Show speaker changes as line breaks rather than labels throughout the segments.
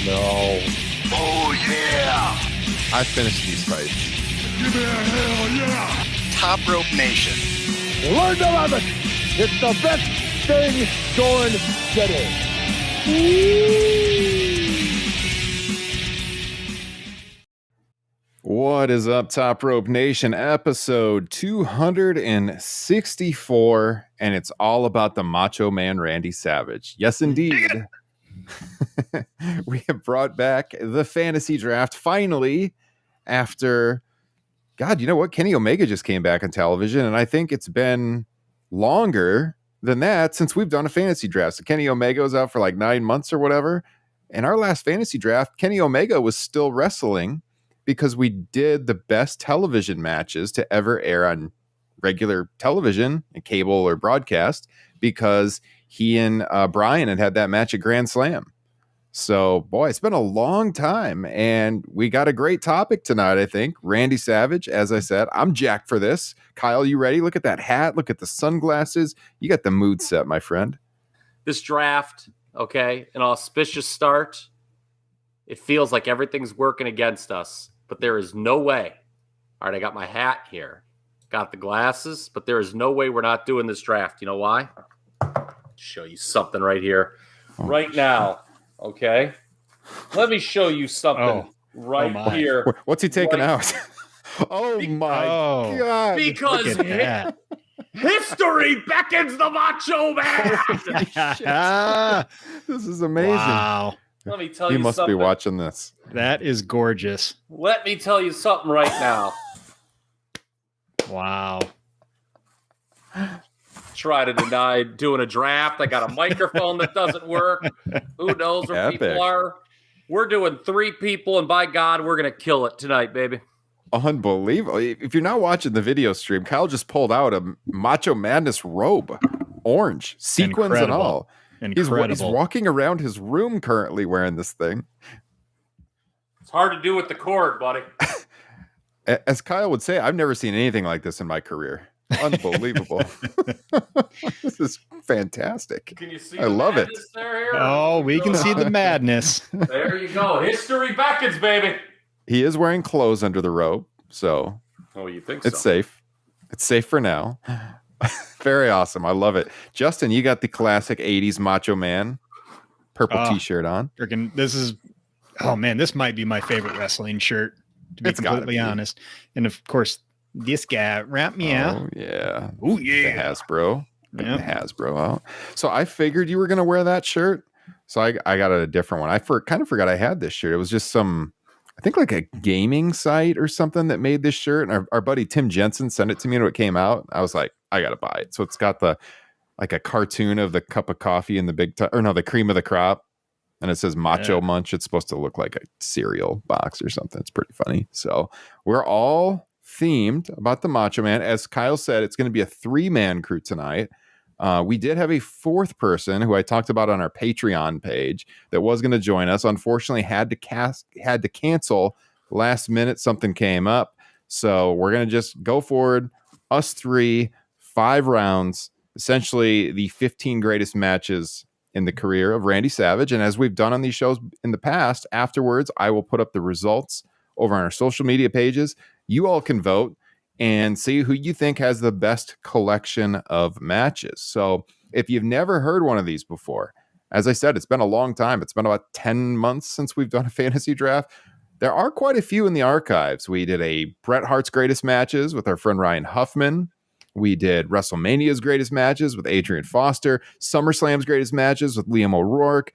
No.
Oh, yeah.
I finished these fights.
Give me a hell yeah. Top Rope Nation.
Learn to love it. It's the best thing going today.
What is up, Top Rope Nation? Episode 264, and it's all about the Macho Man Randy Savage. Yes, indeed. We have brought back the fantasy draft finally after, God, you know what? Kenny Omega just came back on television, and I think it's been longer than that since we've done a fantasy draft. So Kenny Omega was out for like 9 months or whatever. And our last fantasy draft, Kenny Omega was still wrestling because we did the best television matches to ever air on regular television and cable or broadcast because he and Brian had that match at Grand Slam. So, boy, it's been a long time, and we got a great topic tonight, I think. Randy Savage, as I said, I'm jacked for this. Kyle, you ready? Look at that hat. Look at the sunglasses. You got the mood set, my friend.
This draft, okay, an auspicious start. It feels like everything's working against us, but there is no way. All right, I got my hat here. Got the glasses, but there is no way we're not doing this draft. You know why? Show you something right here. Right now. Okay, let me show you something here.
What's he taking out? Oh my God!
Because history beckons the Macho Man.
This is amazing.
Wow!
Let me tell you,
he must
something.
be watching this.
That is gorgeous.
Let me tell you something right now.
Wow!
Try to deny doing a draft. I got a microphone that doesn't work. Who knows where people are? We're doing 3 people, and by God, we're going to kill it tonight, baby.
Unbelievable. If you're not watching the video stream, Kyle just pulled out a Macho Madness robe. Orange. Sequins and all.
Incredible.
He's walking around his room currently wearing this thing.
It's hard to do with the cord, buddy.
As Kyle would say, I've never seen anything like this in my career. Unbelievable. This is fantastic.
Can you see
I love it.
There,
oh, we can see the madness.
There you go. History beckons, baby.
He is wearing clothes under the robe, so
you think
it's safe. It's safe for now. Very awesome. I love it. Justin, you got the classic 80s Macho Man purple t-shirt on.
This is, oh man, this might be my favorite wrestling shirt, to be completely honest. And of course, this guy wrapped me out.
Oh, yeah.
Oh, yeah.
The Hasbro. The Hasbro out. So I figured you were going to wear that shirt. So I got a different one. I kind of forgot I had this shirt. It was just I think like a gaming site or something that made this shirt. And our buddy Tim Jensen sent it to me when it came out. I was like, I got to buy it. So it's got like a cartoon of the cup of coffee in the the cream of the crop. And it says Macho Munch. It's supposed to look like a cereal box or something. It's pretty funny. So we're all themed about the Macho Man. As Kyle said, it's going to be a 3-man crew tonight. We did have a 4th person who I talked about on our Patreon page that was going to join us. Unfortunately, had to cancel last minute. Something came up, so we're going to just go forward. Us 3, 5 rounds, essentially the 15 greatest matches in the career of Randy Savage. And as we've done on these shows in the past, afterwards I will put up the results over on our social media pages. You all can vote and see who you think has the best collection of matches. So if you've never heard one of these before, as I said, it's been a long time. It's been about 10 months since we've done a fantasy draft. There are quite a few in the archives. We did a Bret Hart's Greatest Matches with our friend Ryan Huffman. We did WrestleMania's Greatest Matches with Adrian Foster, SummerSlam's Greatest Matches with Liam O'Rourke,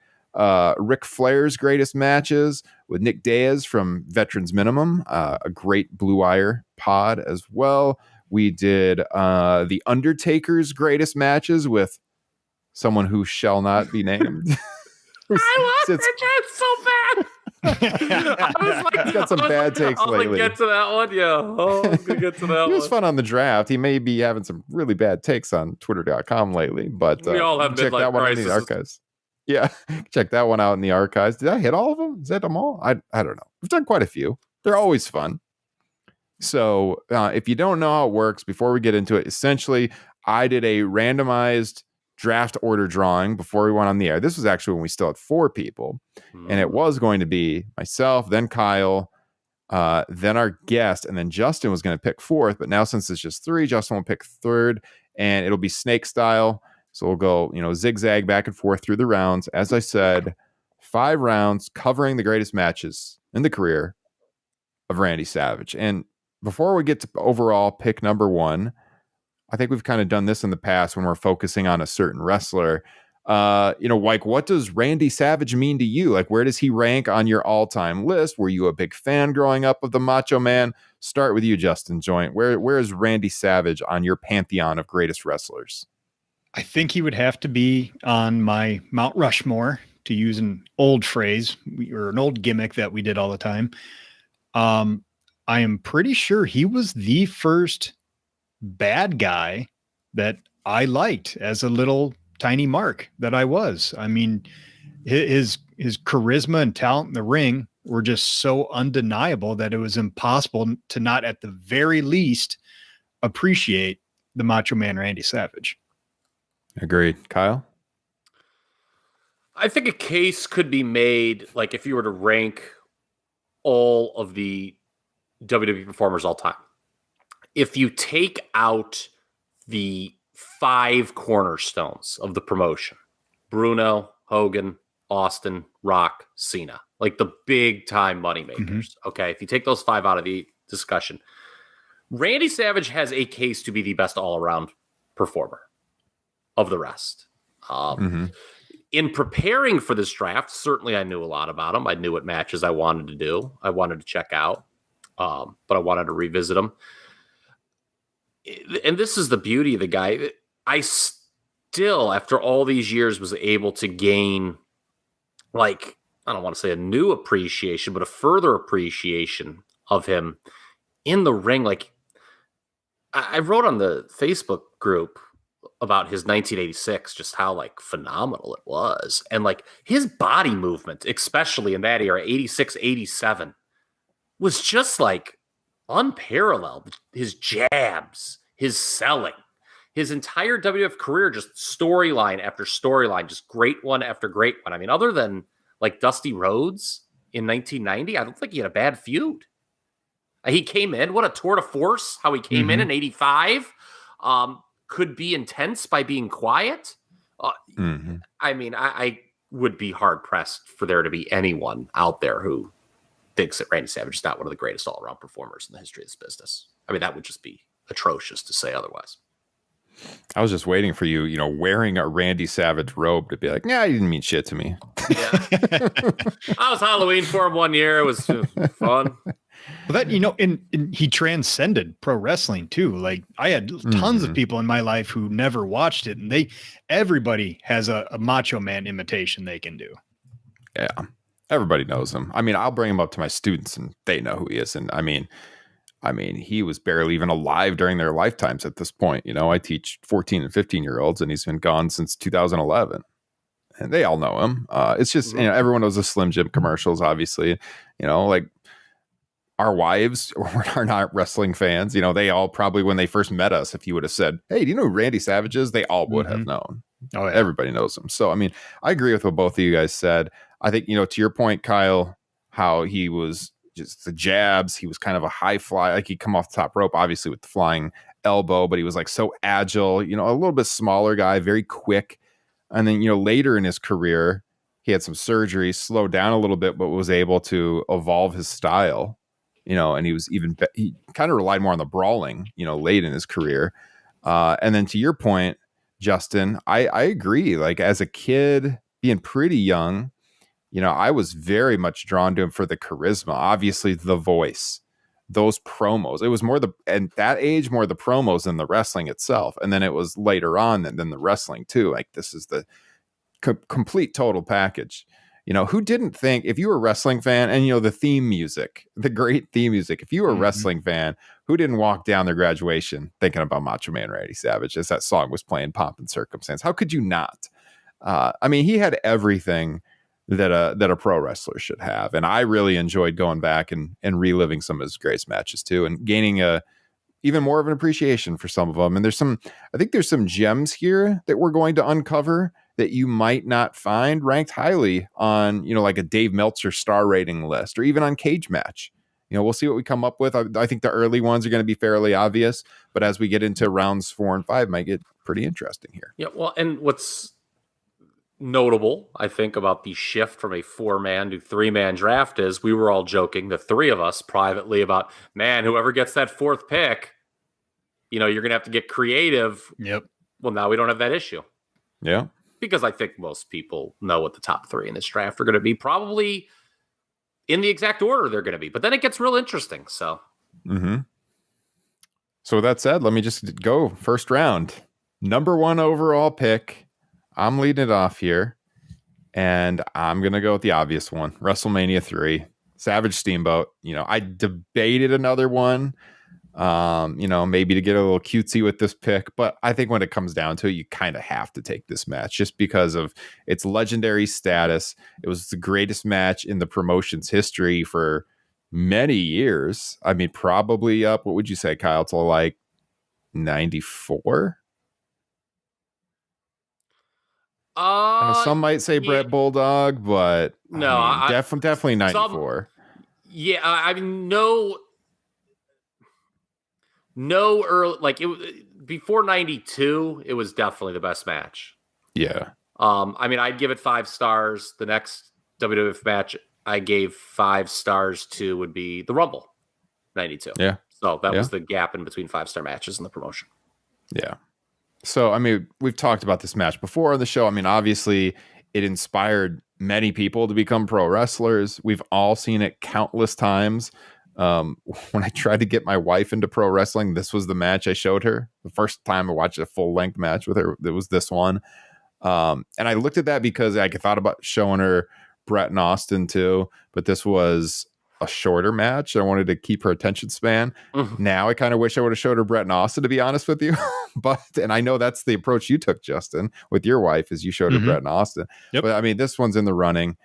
Ric Flair's Greatest Matches with Nick Diaz from Veterans Minimum, a great Blue Wire pod as well. We did The Undertaker's Greatest Matches with someone who shall not be named.
I love it. It's so bad. I was like,
he's got some bad takes lately.
I'm going to get to that one. Yeah. Oh, I'm going to get to that one.
He was fun on the draft. He may be having some really bad takes on twitter.com lately, but
we all have
check that one
crisis.
in the archives. Yeah, check that one out in the archives. Did I hit all of them? Is that them all? I don't know. We've done quite a few. They're always fun. So if you don't know how it works, before we get into it, essentially, I did a randomized draft order drawing before we went on the air. This was actually when we still had 4 people, and it was going to be myself, then Kyle, then our guest, and then Justin was going to pick 4th. But now since it's just 3, Justin will pick 3rd, and it'll be snake style. So we'll go, zigzag back and forth through the rounds. As I said, 5 rounds covering the greatest matches in the career of Randy Savage. And before we get to overall pick number 1, I think we've kind of done this in the past when we're focusing on a certain wrestler. Like, what does Randy Savage mean to you? Like, where does he rank on your all-time list? Were you a big fan growing up of the Macho Man? Start with you, Justin Joint. Where is Randy Savage on your pantheon of greatest wrestlers?
I think he would have to be on my Mount Rushmore, to use an old phrase or an old gimmick that we did all the time. I am pretty sure he was the first bad guy that I liked as a little tiny mark that I was. I mean, his charisma and talent in the ring were just so undeniable that it was impossible to not, at the very least, appreciate the Macho Man Randy Savage.
Agreed. Kyle?
I think a case could be made, like if you were to rank all of the WWE performers all time. If you take out the 5 cornerstones of the promotion, Bruno, Hogan, Austin, Rock, Cena, like the big time moneymakers. Okay. If you take those 5 out of the discussion, Randy Savage has a case to be the best all around performer of the rest. In preparing for this draft, certainly I knew a lot about him. I knew what matches I wanted to do. I wanted to check out, but I wanted to revisit him. And this is the beauty of the guy. I still, after all these years, was able to gain, like, I don't want to say a new appreciation, but a further appreciation of him in the ring. Like, I wrote on the Facebook group about his 1986, just how like phenomenal it was. And like his body movement, especially in that era, 86, 87, was just like unparalleled. His jabs, his selling, his entire WWF career, just storyline after storyline, just great one after great one. I mean, other than like Dusty Rhodes in 1990, I don't think he had a bad feud. He came in, what a tour de force, how he came in 85. Could be intense by being quiet. I mean, I would be hard-pressed for there to be anyone out there who thinks that Randy Savage is not one of the greatest all-around performers in the history of this business. I mean, that would just be atrocious to say otherwise.
I was just waiting for you, wearing a Randy Savage robe to be like, yeah, you didn't mean shit to me.
Yeah. I was Halloween for him one year. It was fun.
Well, that, and he transcended pro wrestling too. Like I had tons of people in my life who never watched it, and everybody has a Macho Man imitation they can do.
Yeah. Everybody knows him. I mean, I'll bring him up to my students and they know who he is. And I mean, he was barely even alive during their lifetimes at this point. I teach 14 and 15-year-olds, and he's been gone since 2011. And they all know him. It's just, everyone knows the Slim Jim commercials, obviously. Like our wives are not wrestling fans. They all probably, when they first met us, if you would have said, hey, do you know who Randy Savage is? They all would have known. Oh, yeah. Everybody knows him. So, I mean, I agree with what both of you guys said. I think, to your point, Kyle, how he was just the jabs. He was kind of a high fly. Like he'd come off the top rope, obviously with the flying elbow, but he was like so agile, a little bit smaller guy, very quick. And then, later in his career, he had some surgery, slowed down a little bit, but was able to evolve his style, and he kind of relied more on the brawling, late in his career. And then to your point, Justin, I agree. Like as a kid, being pretty young, I was very much drawn to him for the charisma, obviously the voice, those promos. It was more at that age, more the promos than the wrestling itself. And then it was later on than the wrestling too. Like this is the complete total package. Who didn't think, if you were a wrestling fan and, the theme music, the great theme music, if you were a wrestling fan, who didn't walk down their graduation thinking about Macho Man Randy Savage as that song was playing, Pomp and Circumstance? How could you not? I mean, he had everything that a pro wrestler should have. And I really enjoyed going back and reliving some of his greatest matches too, and gaining a even more of an appreciation for some of them. And I think there's some gems here that we're going to uncover that you might not find ranked highly on, like a Dave Meltzer star rating list or even on Cage Match. We'll see what we come up with. I think the early ones are going to be fairly obvious, but as we get into rounds 4 and 5, might get pretty interesting here.
Yeah, well, and what's notable, I think, about the shift from a 4-man to 3-man draft is we were all joking, the three of us privately, about, man, whoever gets that 4th pick, you're going to have to get creative.
Yep.
Well, now we don't have that issue.
Yeah.
Because I think most people know what the top 3 in this draft are going to be, probably in the exact order they're going to be. But then it gets real interesting. So,
So with that said, let me just go first round. Number 1 overall pick. I'm leading it off here, and I'm going to go with the obvious one, WrestleMania 3, Savage Steamboat. I debated another one, maybe to get a little cutesy with this pick, but I think when it comes down to it, you kind of have to take this match just because of its legendary status. It was the greatest match in the promotion's history for many years. I mean, probably up, what would you say, Kyle, to like 94? Some might say Brett Bulldog, but
no,
definitely 94.
I mean, no early, like it before 92, it was definitely the best match.
Yeah.
I mean, I'd give it 5 stars. The next WWF match I gave 5 stars to would be the Rumble 92.
Yeah.
So that was the gap in between 5-star matches in the promotion.
Yeah. So, I mean, we've talked about this match before on the show. I mean, obviously, it inspired many people to become pro wrestlers. We've all seen it countless times. When I tried to get my wife into pro wrestling, this was the match I showed her. The first time I watched a full-length match with her, it was this one. And I looked at that because I thought about showing her Brett and Austin too, but this was a shorter match. I wanted to keep her attention span. Now I kind of wish I would have showed her Brett and Austin, to be honest with you. And I know that's the approach you took, Justin, with your wife, is you showed her Brett and Austin.
Yep.
But I mean, this one's in the running,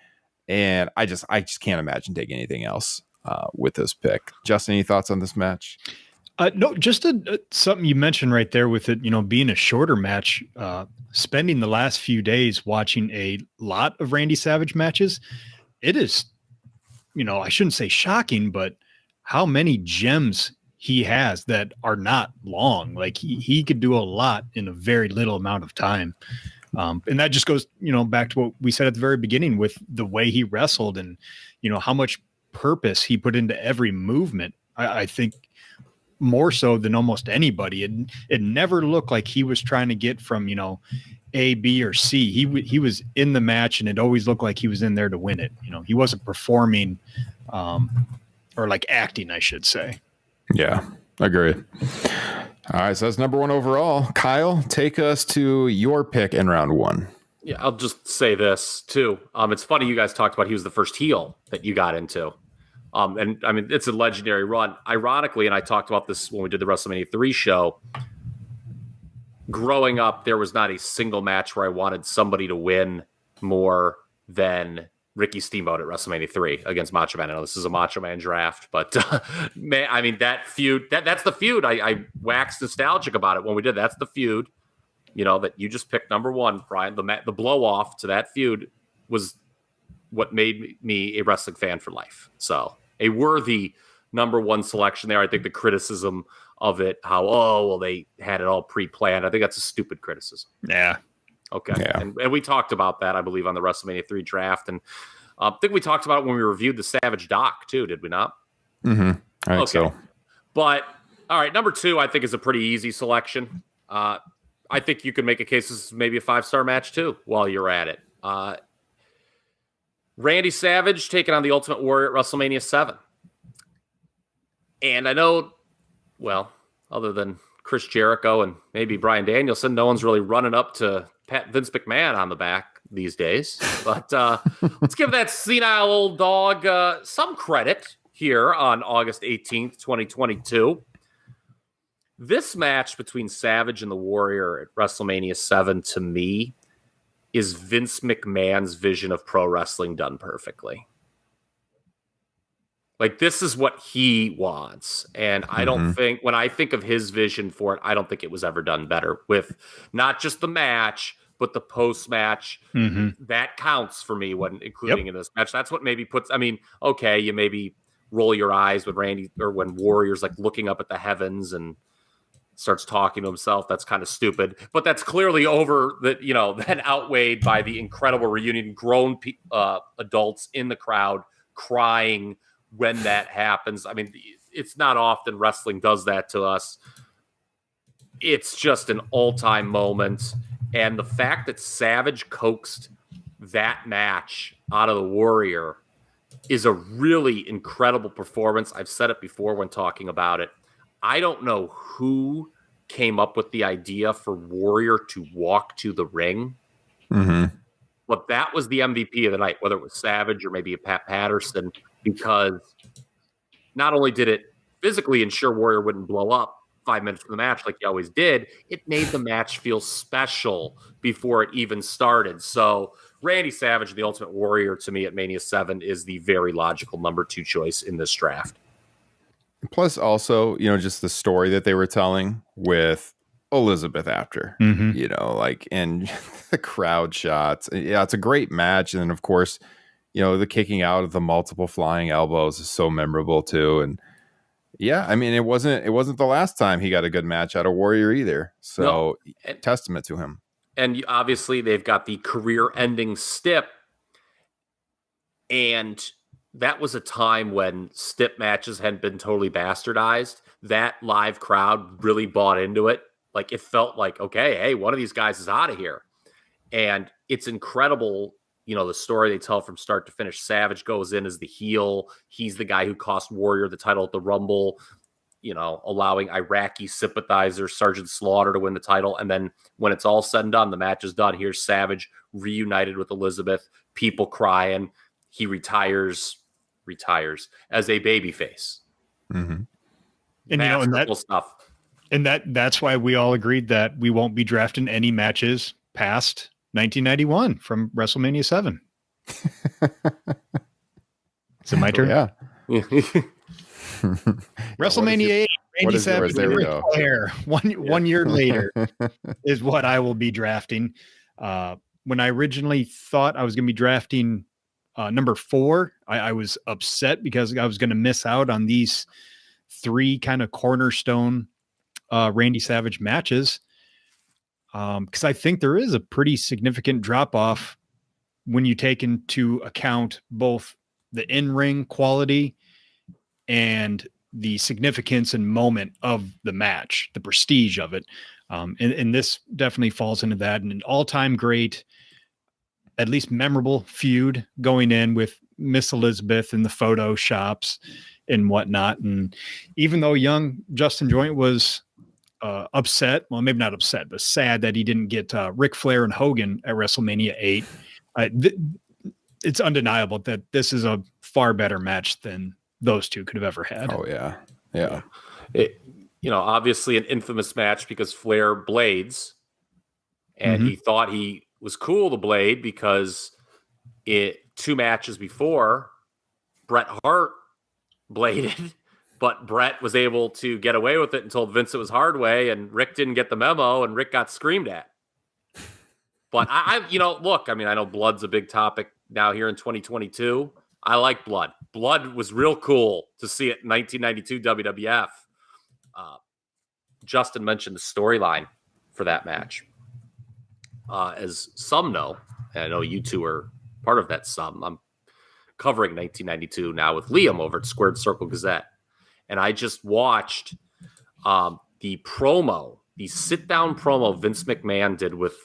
and I just can't imagine taking anything else with this pick. Justin, any thoughts on this match?
No, just something you mentioned right there with it, being a shorter match, spending the last few days watching a lot of Randy Savage matches. It is, I shouldn't say shocking, but how many gems he has that are not long. Like he could do a lot in a very little amount of time. And that just goes, back to what we said at the very beginning with the way he wrestled and, how much purpose he put into every movement. I think more so than almost anybody. It never looked like he was trying to get from, A, B, or C. He was in the match, and it always looked like he was in there to win it. He wasn't performing or like acting, I should say. Yeah,
agreed. All right, so that's number 1 overall. Kyle, take us to your pick in round 1.
Yeah, I'll just say this too. It's funny you guys talked about he was the first heel that you got into. And I mean, it's a legendary run. Ironically, and I talked about this when we did the WrestleMania 3 show, growing up, there was not a single match where I wanted somebody to win more than Ricky Steamboat at WrestleMania 3 against Macho Man. I know this is a Macho Man draft, but man, I mean, that feud, that's the feud. I waxed nostalgic about it when we did. That's the feud, that you just picked number 1, Brian. The blow off to that feud was what made me a wrestling fan for life. So a worthy number 1 selection there. I think the criticism of it, how, they had it all pre-planned. I think that's a stupid criticism.
Yeah.
Okay.
Yeah.
And we talked about that, I believe, on the WrestleMania 3 draft. And I think we talked about it when we reviewed the Savage doc too, did we not?
Mm-hmm. I think so.
But all right, number 2, I think, is a pretty easy selection. I think you could make a case this is maybe a 5-star match too while you're at it. Randy Savage taking on the Ultimate Warrior at WrestleMania 7. And I know, well, other than Chris Jericho and maybe Bryan Danielson, no one's really running up to pat Vince McMahon on the back these days. But let's give that senile old dog some credit here on August 18th, 2022. This match between Savage and the Warrior at WrestleMania 7, to me, is Vince McMahon's vision of pro wrestling done perfectly. Like, this is what he wants. And I don't think, when I think of his vision for it, I don't think it was ever done better with not just the match, but the post-match. That counts for me when including in this match. That's what maybe puts, I mean, okay, you maybe roll your eyes when Randy or when Warrior's like looking up at the heavens and starts talking to himself. That's kind of stupid, but that's clearly over that, you know, then outweighed by the incredible reunion, grown adults in the crowd crying when that happens. I mean, it's not often wrestling does that to us. It's just an all-time moment. And the fact that Savage coaxed that match out of the Warrior is a really incredible performance. I've said it before when talking about it. I don't know who came up with the idea for Warrior to walk to the ring, but that was the MVP of the night, whether it was Savage or maybe a Pat Patterson, because not only did it physically ensure Warrior wouldn't blow up 5 minutes from the match like he always did, it made the match feel special before it even started. So Randy Savage, the Ultimate Warrior, to me at Mania 7 is the very logical number 2 choice in this draft.
Plus also, you know, just the story that they were telling with Elizabeth after, you know, like, and the crowd shots. Yeah, it's a great match. And then, of course, you know, the kicking out of the multiple flying elbows is so memorable too. And yeah, I mean, it wasn't the last time he got a good match out of Warrior either. So testament to him.
And obviously they've got the career-ending stip, and that was a time when stip matches hadn't been totally bastardized. That live crowd really bought into it. Like, it felt like, okay, hey, one of these guys is out of here. And it's incredible, you know, the story they tell from start to finish. Savage goes in as the heel. He's the guy who cost Warrior the title at the Rumble, you know, allowing Iraqi sympathizer Sergeant Slaughter to win the title. And then when it's all said and done, the match is done. Here's Savage reunited with Elizabeth, people crying. He retires as a babyface.
And you know, and that
stuff.
And that's why we all agreed that we won't be drafting any matches past 1991 from WrestleMania 7. Is it my turn?
Yeah.
WrestleMania 8, Randy Savage,
there we go.
One year later is what I will be drafting. When I originally thought I was going to be drafting number 4, I was upset because I was going to miss out on these 3 kind of cornerstone Randy Savage matches. Because I think there is a pretty significant drop-off when you take into account both the in-ring quality and the significance and moment of the match, the prestige of it. And this definitely falls into that. And an all-time great, at least memorable feud going in with Miss Elizabeth in the photo shops and whatnot. And even though young Justin Joint was upset, well, maybe not upset, but sad that he didn't get Ric Flair and Hogan at WrestleMania 8. It's undeniable that this is a far better match than those two could have ever had.
Oh yeah. Yeah.
You know, obviously an infamous match because Flair blades, and he thought he was cool to blade because 2 matches before Bret Hart bladed, but Bret was able to get away with it and told Vince it was hard way, and Rick didn't get the memo, and Rick got screamed at. But I you know, look, I mean, I know blood's a big topic now here in 2022. I like blood. Blood was real cool to see it in 1992 WWF. Justin mentioned the storyline for that match. As some know, and I know you two are part of that some, I'm covering 1992 now with Liam over at Squared Circle Gazette. And I just watched the promo, the sit-down promo Vince McMahon did with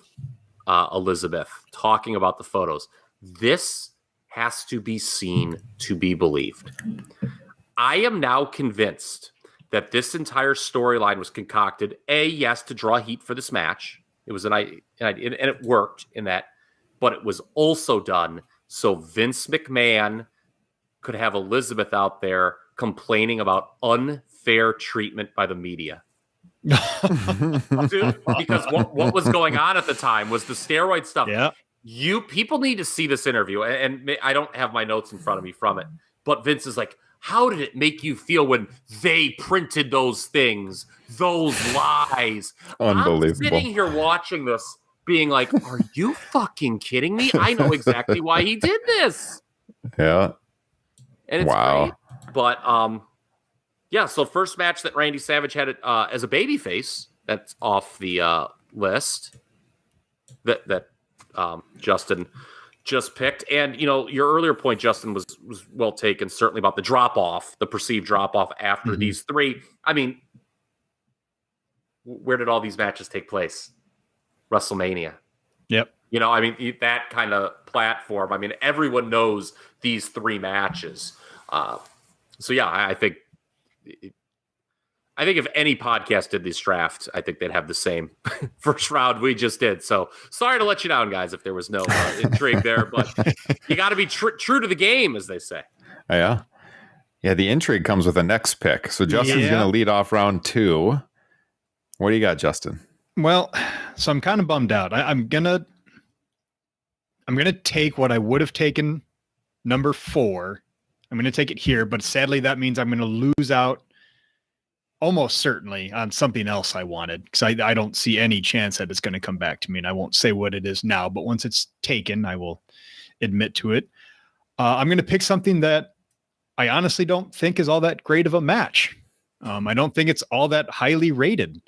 Elizabeth talking about the photos. This has to be seen to be believed. I am now convinced that this entire storyline was concocted, yes, to draw heat for this match. It was and it worked in that, but it was also done so Vince McMahon could have Elizabeth out there complaining about unfair treatment by the media. Dude, because what was going on at the time was the steroid stuff.
Yeah.
People need to see this interview, and I don't have my notes in front of me from it, but Vince is like, how did it make you feel when they printed those things, those lies?
Unbelievable.
I'm sitting here watching this being like, are you fucking kidding me? I know exactly why he did this.
Yeah.
And it's
Wow.
great. But yeah, so first match that Randy Savage had as a babyface, that's off the list that Justin just picked. And, you know, your earlier point, Justin, was well taken, certainly about the drop-off, the perceived drop-off after these three. I mean, where did all these matches take place? WrestleMania.
Yep.
You know, I mean, that kind of platform. I mean, everyone knows these three matches. So, yeah, I think if any podcast did this draft, I think they'd have the same first round we just did. So sorry to let you down, guys, if there was no intrigue there. But you got to be true to the game, as they say.
Yeah. Yeah, the intrigue comes with the next pick. So Justin's going to lead off round 2. What do you got, Justin?
Well, so I'm kind of bummed out. I'm gonna take what I would have taken number 4. I'm gonna take it here, but sadly that means I'm gonna lose out almost certainly on something else I wanted, because I don't see any chance that it's going to come back to me, and I won't say what it is now, but once it's taken, I will admit to it. I'm going to pick something that I honestly don't think is all that great of a match. I don't think it's all that highly rated.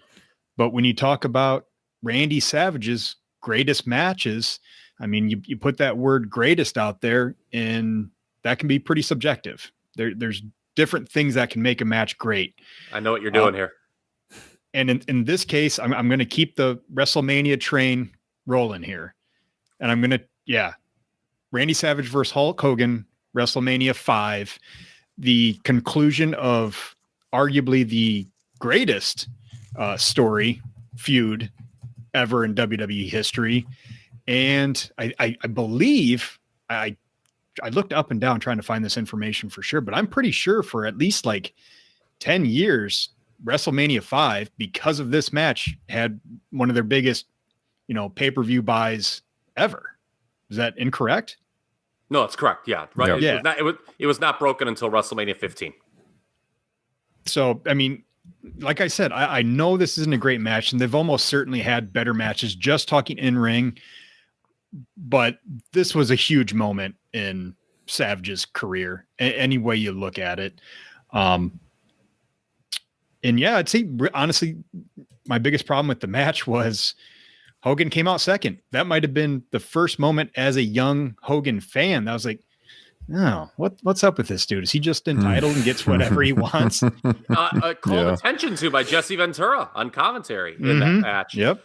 But when you talk about Randy Savage's greatest matches, I mean, you put that word greatest out there, and that can be pretty subjective. There's different things that can make a match great.
I know what you're doing here.
And in this case, I'm going to keep the WrestleMania train rolling here. And I'm going to, Randy Savage versus Hulk Hogan, WrestleMania 5, the conclusion of arguably the greatest story feud ever in WWE history. And I believe I looked up and down trying to find this information for sure, but I'm pretty sure for at least like 10 years, WrestleMania 5, because of this match, had one of their biggest, pay-per-view buys ever. Is that incorrect?
No, it's correct. Yeah. Right.
Yep.
It was not broken until WrestleMania 15.
So, I mean, like I said, I know this isn't a great match, and they've almost certainly had better matches, just talking in ring. But this was a huge moment in Savage's career, any way you look at it. And yeah, I'd say honestly, my biggest problem with the match was Hogan came out second. That might have been the first moment as a young Hogan fan that I was like, "Oh, what's up with this dude? Is he just entitled and gets whatever he wants?"
Called attention to by Jesse Ventura on commentary in that match.
Yep.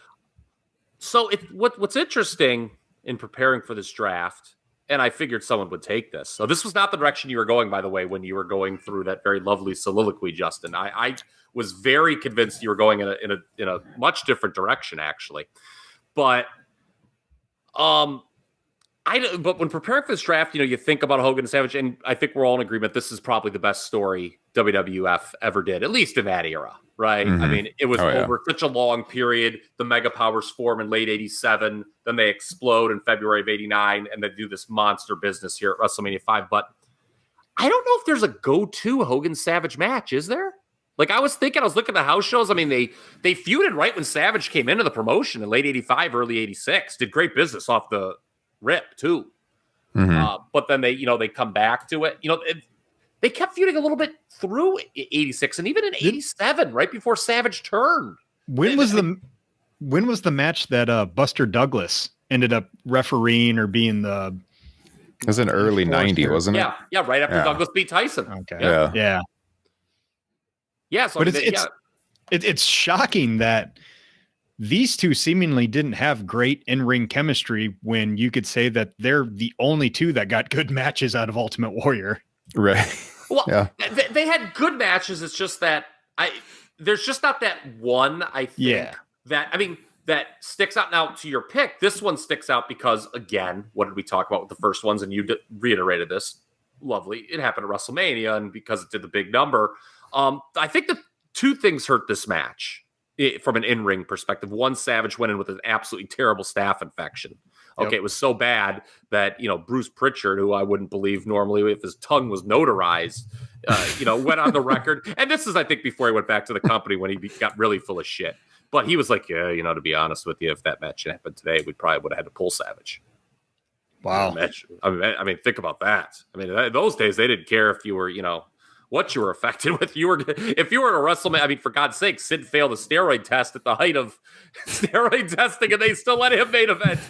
So what's interesting in preparing for this draft, and I figured someone would take this. So this was not the direction you were going, by the way, when you were going through that very lovely soliloquy, Justin. I was very convinced you were going in a much different direction, actually. But but when preparing for this draft, you think about Hogan and Savage, and I think we're all in agreement this is probably the best story WWF ever did, at least in that era, right?
Mm-hmm.
I mean, it was over such a long period. The Mega Powers form in late 87, then they explode in February of 89, and they do this monster business here at WrestleMania 5. But I don't know if there's a go-to Hogan Savage match, is there? Like, I was looking at the house shows. I mean, they feuded right when Savage came into the promotion in late 85, early 86, did great business off the rip too.
Mm-hmm.
But then they come back to it. They kept feuding a little bit through 86 and even in 87, right before Savage turned.
When was the match that Buster Douglas ended up refereeing or being the?
It was in early 90, wasn't it?
Yeah, right after Douglas beat Tyson.
Okay.
Yeah.
So
but it's shocking that these two seemingly didn't have great in-ring chemistry when you could say that they're the only two that got good matches out of Ultimate Warrior.
Right.
Well, they had good matches. It's just that there's just not that one, I think, that sticks out. Now, to your pick, this one sticks out because, again, what did we talk about with the first ones? And you reiterated this. Lovely. It happened at WrestleMania, and because it did the big number. I think the two things hurt this match. From an in-ring perspective. One, Savage went in with an absolutely terrible staph infection. Okay, It was so bad that, Bruce Pritchard, who I wouldn't believe normally if his tongue was notarized, went on the record. And this is, I think, before he went back to the company when he got really full of shit. But he was like, yeah, to be honest with you, if that match happened today, we probably would have had to pull Savage.
Wow.
I mean, think about that. I mean, in those days, they didn't care if you were, what you were affected with. If you were a WrestleMania, I mean, for God's sake, Sid failed a steroid test at the height of steroid testing, and they still let him main event.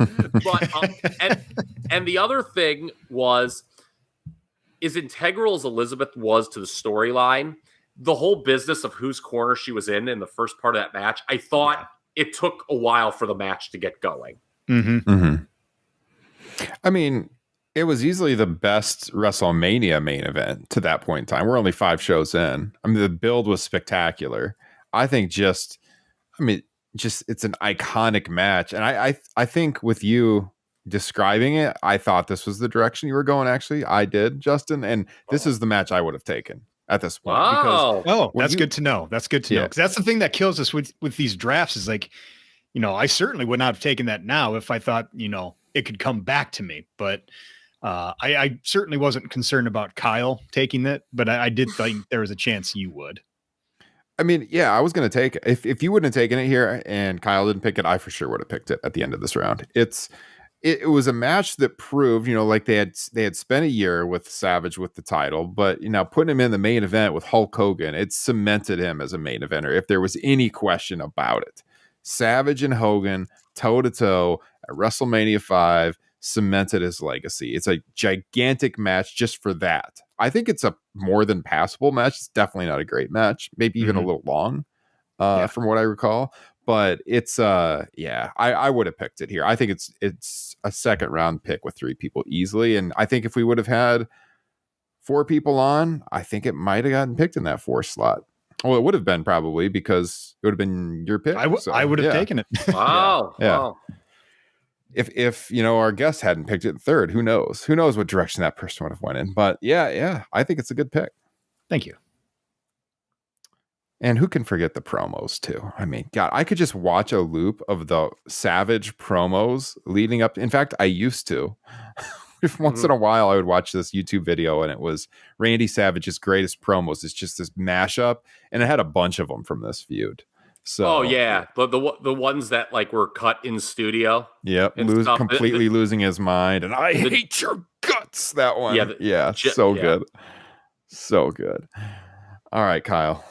But and the other thing was, as integral as Elizabeth was to the storyline, the whole business of whose corner she was in the first part of that match, I thought it took a while for the match to get going.
Mm-hmm.
Mm-hmm. I mean, it was easily the best WrestleMania main event to that point in time. We're only 5 shows in. I mean, the build was spectacular. I think it's an iconic match. And I think with you describing it, I thought this was the direction you were going. Actually, I did, Justin. And this is the match I would have taken at this point.
Wow.
That's good to know. That's good to know. Because that's the thing that kills us with these drafts is like, I certainly would not have taken that now if I thought, it could come back to me. But I certainly wasn't concerned about Kyle taking that, but I did think there was a chance you would.
I mean, yeah, I was going to take it. If you wouldn't have taken it here and Kyle didn't pick it, I for sure would have picked it at the end of this round. It was a match that proved, like they had spent a year with Savage with the title, but putting him in the main event with Hulk Hogan, it cemented him as a main eventer. If there was any question about it, Savage and Hogan toe to toe at WrestleMania 5 cemented his legacy. It's a gigantic match just for that. I think it's a more than passable match. It's definitely not a great match, maybe even a little long, from what I recall. But it's I would have picked it here. I think it's a second round pick with 3 people easily. And I think if we would have had 4 people on, I think it might have gotten picked in that 4 slot. Well, it would have been probably because it would have been your pick.
I would have taken it.
Wow.
Yeah.
Wow.
If our guest hadn't picked it in 3rd, who knows? Who knows what direction that person would have went in? But yeah, I think it's a good pick.
Thank you.
And who can forget the promos too? I mean, God, I could just watch a loop of the Savage promos leading up. In fact, I used to. If once in a while I would watch this YouTube video and it was Randy Savage's greatest promos. It's just this mashup, and it had a bunch of them from this feud. So,
the ones that were cut in studio.
Yep, completely losing his mind, and I hate your guts. That one, good, so good. All right, Kyle,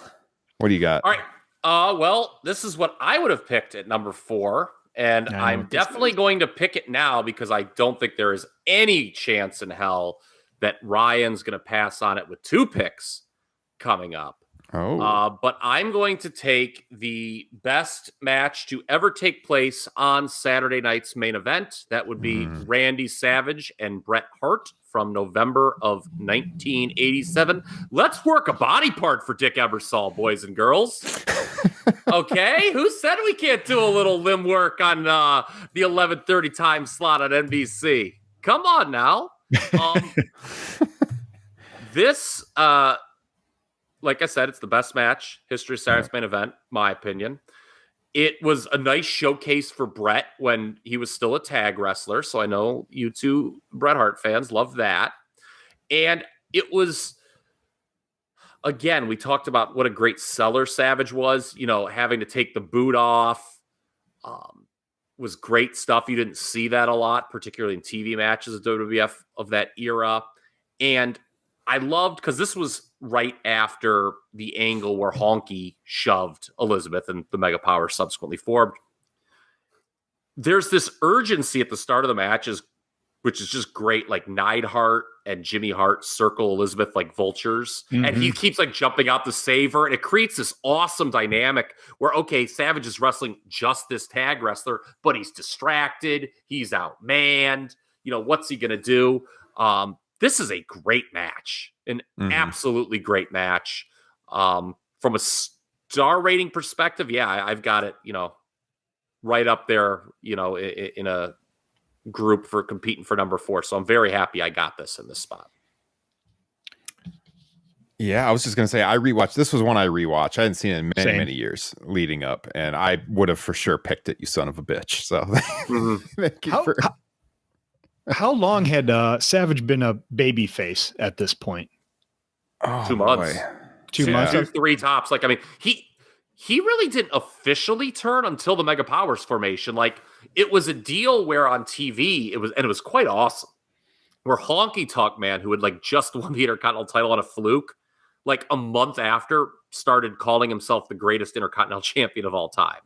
what do you got?
All right, well, this is what I would have picked at number 4, and I'm definitely going to pick it now because I don't think there is any chance in hell that Ryan's going to pass on it with 2 picks coming up. But I'm going to take the best match to ever take place on Saturday night's main event. That would be Randy Savage and Bret Hart from November of 1987. Let's work a body part for Dick Ebersol, boys and girls. Okay, who said we can't do a little limb work on the 11:30 time slot on NBC? Come on now. This like I said, it's the best match, history of Saturday's main event, my opinion. It was a nice showcase for Bret when he was still a tag wrestler. So I know you two Bret Hart fans love that. And it was, again, we talked about what a great seller Savage was, having to take the boot off. Was great stuff. You didn't see that a lot, particularly in TV matches of WWF of that era. And I loved, because this was right after the angle where Honky shoved Elizabeth and the Mega Power subsequently formed. There's this urgency at the start of the matches, which is just great. Like Neidhart and Jimmy Hart circle Elizabeth like vultures. And he keeps jumping out to save her. And it creates this awesome dynamic where, okay, Savage is wrestling just this tag wrestler, but he's distracted. He's outmanned. What's he going to do? This is a great match, an absolutely great match. From a star rating perspective, I've got it, right up there, in a group for competing for number 4. So I'm very happy I got this in this spot.
Yeah, I was just going to say, this was one I rewatched. I hadn't seen it in many, many years leading up, and I would have for sure picked it, you son of a bitch. So thank you
How long had Savage been a baby face at this point?
Oh,
2 months.
boy.
2 months.
Two, 3 tops. Like, I mean, he really didn't officially turn until the Mega Powers formation. Like, it was a deal where on TV, it was quite awesome. Where Honky Tonk Man, who had like just won the Intercontinental title on a fluke, like a month after, started calling himself the greatest Intercontinental champion of all time.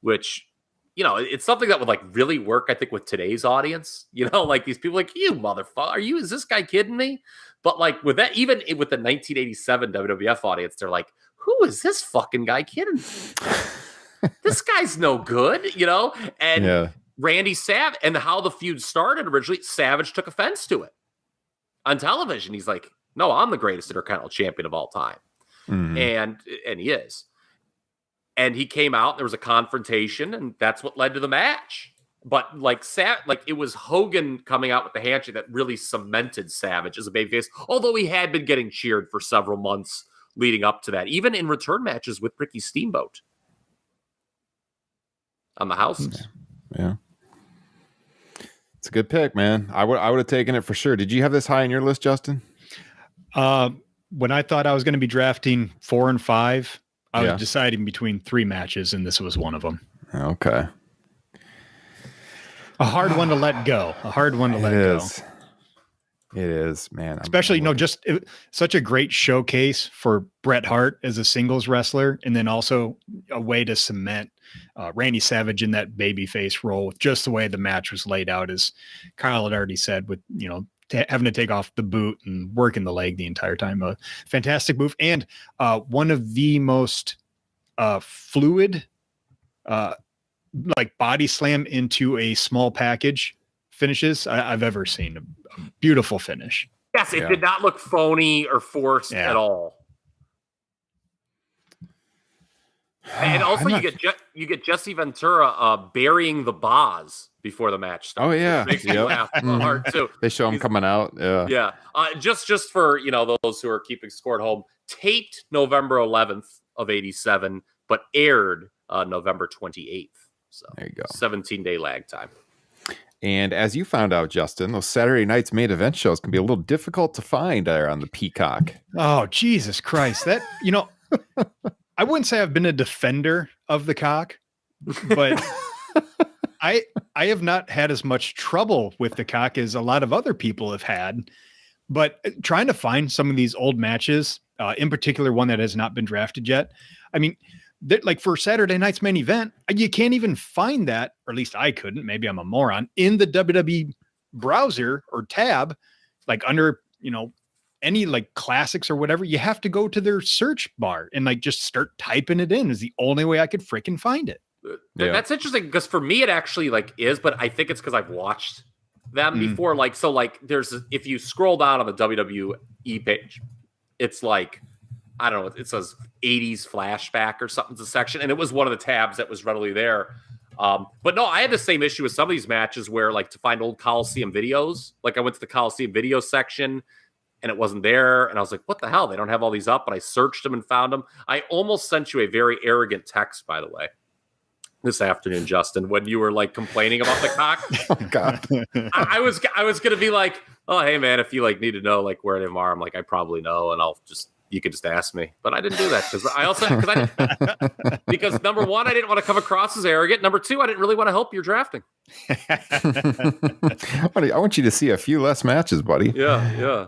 Which, you know, it's something that would like really work, I think, with today's audience. You know, like these people like, you motherfucker, is this guy kidding me? But like with that, even with the 1987 WWF audience, they're like, who is this fucking guy kidding me? This guy's no good, you know? And Randy Savage, and how the feud started originally, Savage took offense to it on television. He's like, no, I'm the greatest Intercontinental champion of all time. And he is. And he came out, there was a confrontation, and that's what led to the match. But like it was Hogan coming out with the handshake that really cemented Savage as a babyface, although he had been getting cheered for several months leading up to that, even in return matches with Ricky Steamboat on the houses.
Yeah. It's a good pick, man. I would have taken it for sure. Did you have this high on your list, Justin?
When I thought I was going to be drafting 4 and 5, I was deciding between 3 matches, and this was one of them.
Okay.
A hard one to let go. A hard one to let go.
It is, man.
Especially, such a great showcase for Bret Hart as a singles wrestler, and then also a way to cement Randy Savage in that babyface role with just the way the match was laid out, as Kyle had already said, with, you know, having to take off the boot and working the leg the entire time. A fantastic move. And one of the most fluid, like body slam into a small package finishes I've ever seen. A beautiful finish.
Yes, it did not look phony or forced at all. And also, you get Jesse Ventura burying the Boz before the match starts.
Oh yeah,
makes me laugh hard too.
They show him coming out. Yeah.
Just for those who are keeping score at home, taped November 11th of '87, but aired November 28th. So
there you go.
17-day lag time.
And as you found out, Justin, those Saturday night's main event shows can be a little difficult to find there on the Peacock.
Oh, Jesus Christ. That, I wouldn't say I've been a defender of the cock, but I have not had as much trouble with the cock as a lot of other people have had. But trying to find some of these old matches, in particular one that has not been drafted yet, I mean, like for Saturday night's main event, you can't even find that, or at least I couldn't. Maybe I'm a moron, in the WWE browser or tab, like under, any like classics or whatever. You have to go to their search bar and like just start typing it in is the only way I could freaking find it.
That's interesting, because for me it actually like is, but I think it's because I've watched them before. Like, so like if you scroll down on the WWE page, it's like, I don't know, it says 80s flashback or something's a section, and it was one of the tabs that was readily there. But no, I had the same issue with some of these matches where, like, to find old Coliseum videos, like I went to the Coliseum video section and it wasn't there, and I was like, what the hell? They don't have all these up, but I searched them and found them. I almost sent you a very arrogant text, by the way, this afternoon, Justin, when you were like complaining about the cock.
Oh God.
I was going to be like, oh, hey man, if you like need to know like where they are, I'm like, I probably know, and you could just ask me. But I didn't do that because number one, I didn't want to come across as arrogant. Number two, I didn't really want to help your drafting.
I want you to see a few less matches, buddy.
Yeah.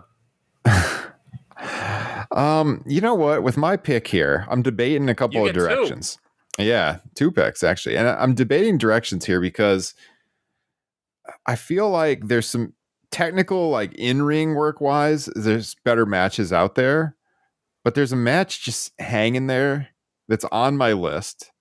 You know what? With my pick here, I'm debating a couple of directions. Yeah, 2 picks actually. And I'm debating directions here because I feel like there's some technical, like in-ring work wise, there's better matches out there. But there's a match just hanging there that's on my list.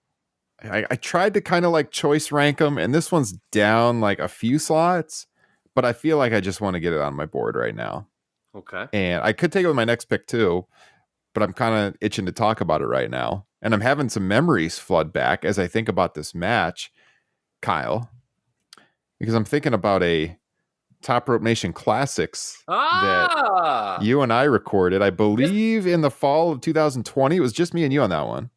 I tried to kind of like choice rank them, and this one's down like a few slots, but I feel like I just want to get it on my board right now.
Okay.
And I could take it with my next pick too, but I'm kind of itching to talk about it right now. And I'm having some memories flood back as I think about this match, Kyle, because I'm thinking about a Top Rope Nation Classics that you and I recorded, I believe, in the fall of 2020. It was just me and you on that one.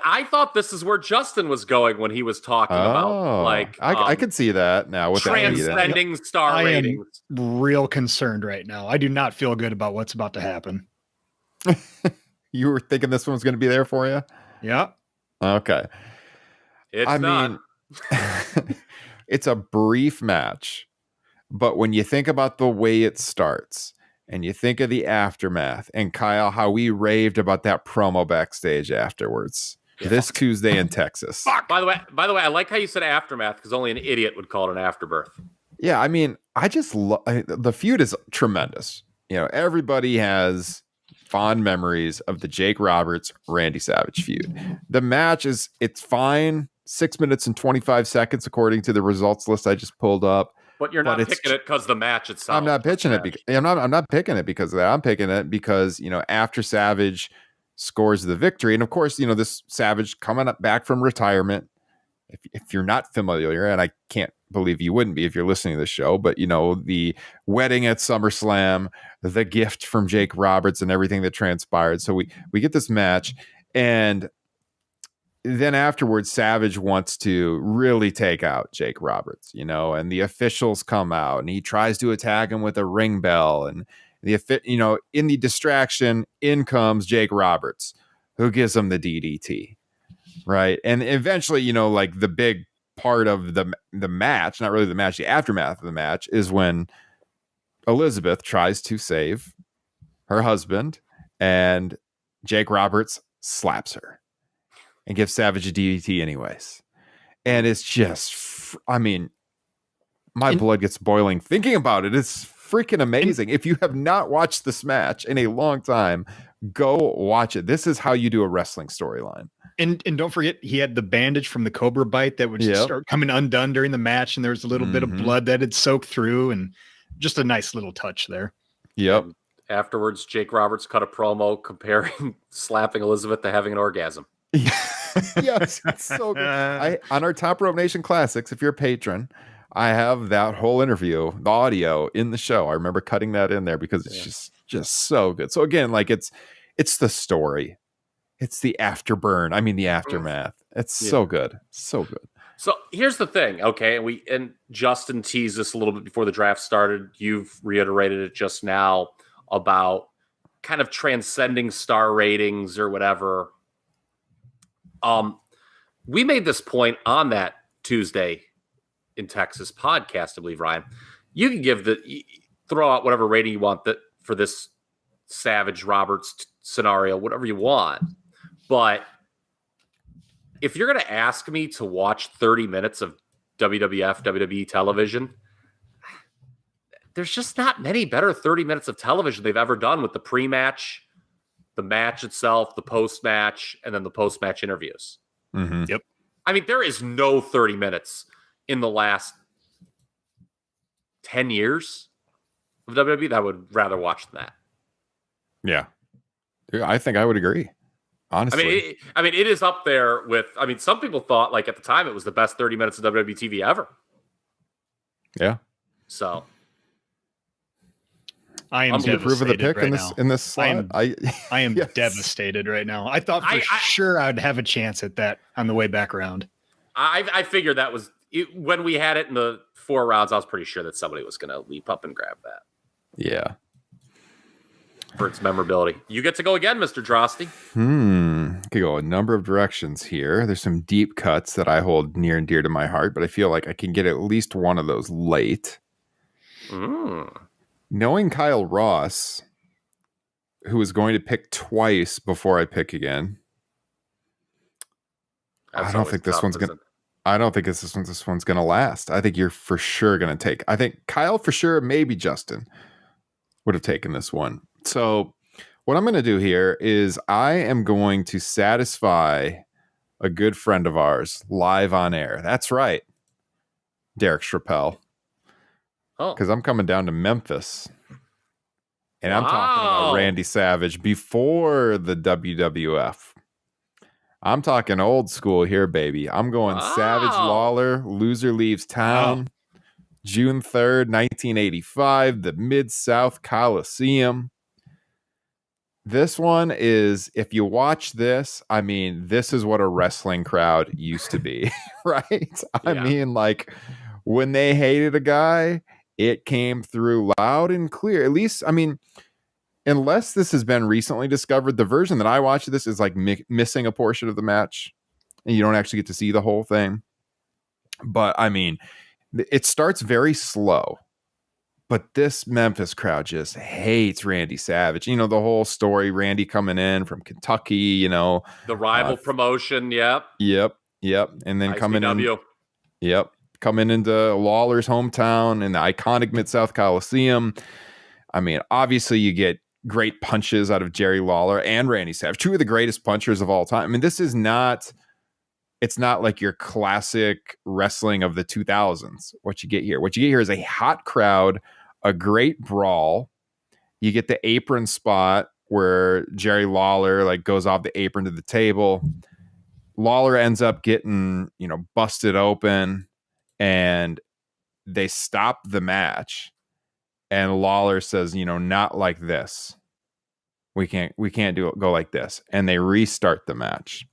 I thought this is where Justin was going when he was talking about like
I could see that now with
transcending star ratings.
I am real concerned right now. I do not feel good about what's about to happen.
You were thinking this one was going to be there for you?
Yeah.
Okay.
It's not.
mean, it's a brief match, but when you think about the way it starts and you think of the aftermath and Kyle, how we raved about that promo backstage afterwards, this Tuesday in Texas.
By the way, I like how you said aftermath because only an idiot would call it an afterbirth.
Yeah, I mean, I just the feud is tremendous. You know, everybody has fond memories of the Jake Roberts Randy Savage feud. The match it's fine, 6 minutes and 25 seconds according to the results list I just pulled up.
But you're not picking it because the match itself.
I'm not pitching it. I'm not picking it because of that. I'm picking it because, you know, after Savage scores the victory, and of course, you know, this Savage coming up back from retirement. If you're not familiar, and I can't believe you wouldn't be if you're listening to this show, but, you know, the wedding at SummerSlam, the gift from Jake Roberts and everything that transpired. So we get this match, and then afterwards, Savage wants to really take out Jake Roberts, you know, and the officials come out and he tries to attack him with a ring bell. And you know, in the distraction, in comes Jake Roberts, who gives him the DDT. Right. And eventually, you know, like the big part of the match, not really the match, the aftermath of the match is when Elizabeth tries to save her husband and Jake Roberts slaps her and gives Savage a DDT anyways. And it's just, I mean, my blood gets boiling thinking about it. It's freaking amazing. If you have not watched this match in a long time, go watch it. This is how you do a wrestling storyline.
And don't forget, he had the bandage from the cobra bite that would just start coming undone during the match, and there was a little bit of blood that had soaked through, and just a nice little touch there.
Yep.
And afterwards, Jake Roberts cut a promo comparing slapping Elizabeth to having an orgasm.
Yes, it's so good. On our Top Rope Nation Classics, if you're a patron, I have that whole interview, the audio in the show. I remember cutting that in there because it's just so good. So again, like it's the story. It's the afterburn. I mean, the aftermath. It's so good. So good.
So here's the thing. Okay. And Justin teased this a little bit before the draft started. You've reiterated it just now about kind of transcending star ratings or whatever. We made this point on that Tuesday in Texas podcast, I believe, Ryan. You can throw out whatever rating you want for this Savage Roberts scenario, whatever you want. But if you're going to ask me to watch 30 minutes of WWF, WWE television, there's just not many better 30 minutes of television they've ever done with the pre-match, the match itself, the post-match, and then the post-match interviews.
Mm-hmm.
Yep.
I mean, there is no 30 minutes in the last 10 years of WWE that I would rather watch than that.
Yeah. I think I would agree. Honestly.
I mean, it is up there with, some people thought like at the time it was the best 30 minutes of WWE TV ever.
Yeah.
So
I am
approve of the pick
right
in this slot.
I am devastated right now. I thought for sure I'd have a chance at that on the way back around.
I figured that was when we had it in the 4 rounds. I was pretty sure that somebody was going to leap up and grab that.
Yeah.
For its memorability. You get to go again, Mr. Drosty.
Could go a number of directions here. There's some deep cuts that I hold near and dear to my heart, but I feel like I can get at least one of those late. Knowing Kyle Ross, who is going to pick twice before I pick again, I don't think this one's gonna last. I think you're for sure gonna take. I think Kyle for sure, maybe Justin would have taken this one. So what I'm going to do here is I am going to satisfy a good friend of ours live on air. That's right. Derek Chappelle. Because I'm coming down to Memphis. And I'm talking about Randy Savage before the WWF. I'm talking old school here, baby. I'm going Savage Lawler, Loser Leaves Town. June 3rd, 1985, the Mid-South Coliseum. This one is, if you watch this, I mean, this is what a wrestling crowd used to be, right? I mean, like, when they hated a guy, it came through loud and clear. At least, I mean, unless this has been recently discovered, the version that I watched of this is like missing a portion of the match, and you don't actually get to see the whole thing. But I mean, it starts very slow. But this Memphis crowd just hates Randy Savage. You know, the whole story, Randy coming in from Kentucky, you know.
The rival promotion, yep.
Yep. And then coming
ICW.
Coming into Lawler's hometown in the iconic Mid-South Coliseum. I mean, obviously you get great punches out of Jerry Lawler and Randy Savage, two of the greatest punchers of all time. I mean, this is not... It's not like your classic wrestling of the 2000s. What you get here is a hot crowd, a great brawl. You get the apron spot where Jerry Lawler like goes off the apron to the table. Lawler ends up getting, you know, busted open, and they stop the match. And Lawler says, you know, not like this. We can't go like this. And they restart the match.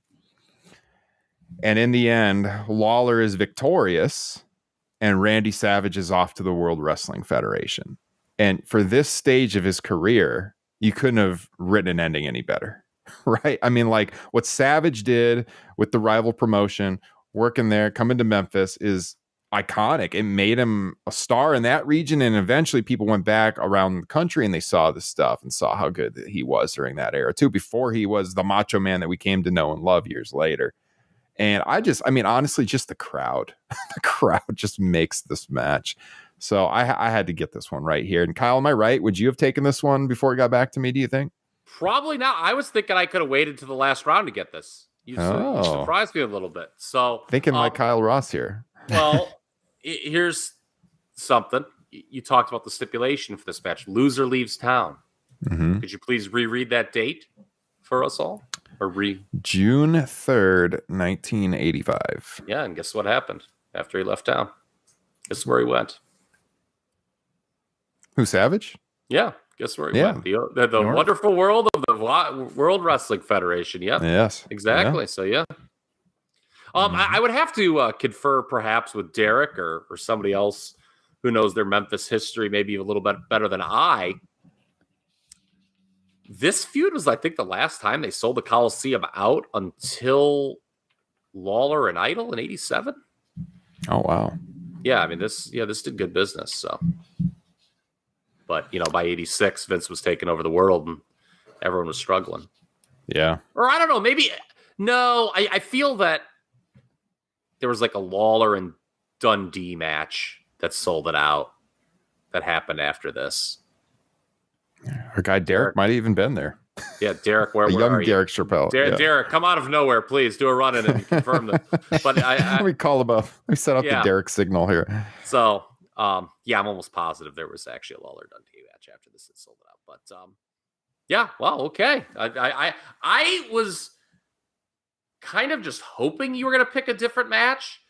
And in the end, Lawler is victorious, and Randy Savage is off to the World Wrestling Federation. And for this stage of his career, you couldn't have written an ending any better, right? I mean, like what Savage did with the rival promotion, working there, coming to Memphis is iconic. It made him a star in that region. And eventually people went back around the country and they saw this stuff and saw how good he was during that era too, before he was the Macho Man that we came to know and love years later. And honestly, just the crowd just makes this match. So I had to get this one right here. And Kyle, am I right? Would you have taken this one before it got back to me, do you think?
Probably not. I was thinking I could have waited to the last round to get this. You surprised me a little bit. So
thinking like Kyle Ross here.
Well, here's something. You talked about the stipulation for this match. Loser leaves town. Mm-hmm. Could you please reread that date for us all?
June 3rd, 1985.
Yeah, and guess what happened after he left town? Guess where he went?
Who, Savage?
Yeah, guess where he went? The wonderful world of the World Wrestling Federation. Yep.
Yes.
Exactly. Yeah. So, yeah. I would have to confer perhaps with Derek or somebody else who knows their Memphis history maybe a little bit better than I. This feud was, I think, the last time they sold the Coliseum out until Lawler and Idol in 87.
Oh, wow.
Yeah, I mean, this did good business. So, but, you know, by 86, Vince was taking over the world and everyone was struggling.
Yeah.
Or I don't know, maybe, no, I feel that there was like a Lawler and Dundee match that sold it out that happened after this.
Our guy Derek might have even been there.
Yeah, Derek, where
young
are you?
Derek Chappelle.
Derek, come out of nowhere, please. Do a run in and confirm that. But
let me call him up. Let me set up the Derek signal here.
So, I'm almost positive there was actually a Lawler Dundee match after this that sold it out. But yeah, well, okay. I was kind of just hoping you were going to pick a different match,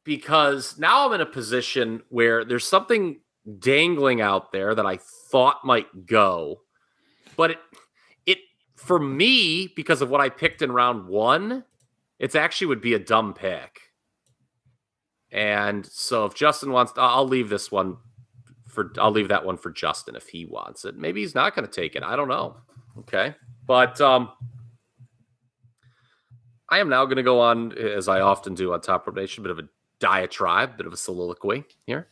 because now I'm in a position where there's something dangling out there that I thought might go, but it for me, because of what I picked in round one, it's actually would be a dumb pick. And so if Justin wants, I'll leave that one for Justin if he wants it. Maybe he's not going to take it. I don't know. Okay. But I am now going to go on, as I often do on Top Rope Nation, a bit of a diatribe, bit of a soliloquy here.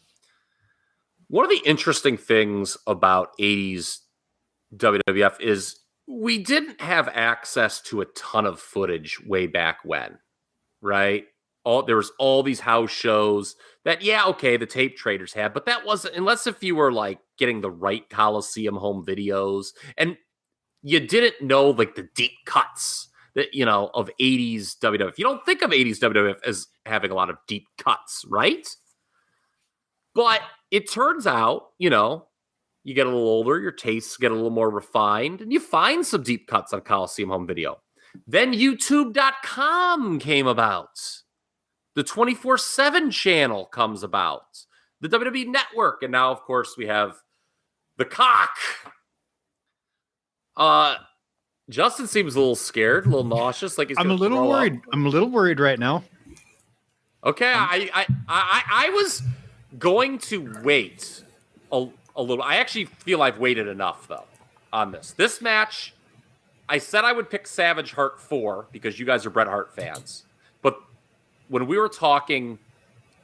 One of the interesting things about 80s WWF is we didn't have access to a ton of footage way back when, right? There was all these house shows that, the tape traders had, but that wasn't, unless if you were like getting the right Coliseum home videos, and you didn't know like the deep cuts that, you know, of 80s WWF. You don't think of 80s WWF as having a lot of deep cuts, right? But it turns out, you know, you get a little older, your tastes get a little more refined, and you find some deep cuts on Coliseum home video. Then YouTube.com came about. The 24/7 channel comes about. The WWE Network. And now, of course, we have the cock. Justin seems a little scared, a little nauseous. Like he's
I'm a little worried.
Up.
I'm a little worried right now.
Okay, I was going to wait a little. I actually feel I've waited enough, though. on this. This match, I said I would pick Savage Hart 4 because you guys are Bret Hart fans. But when we were talking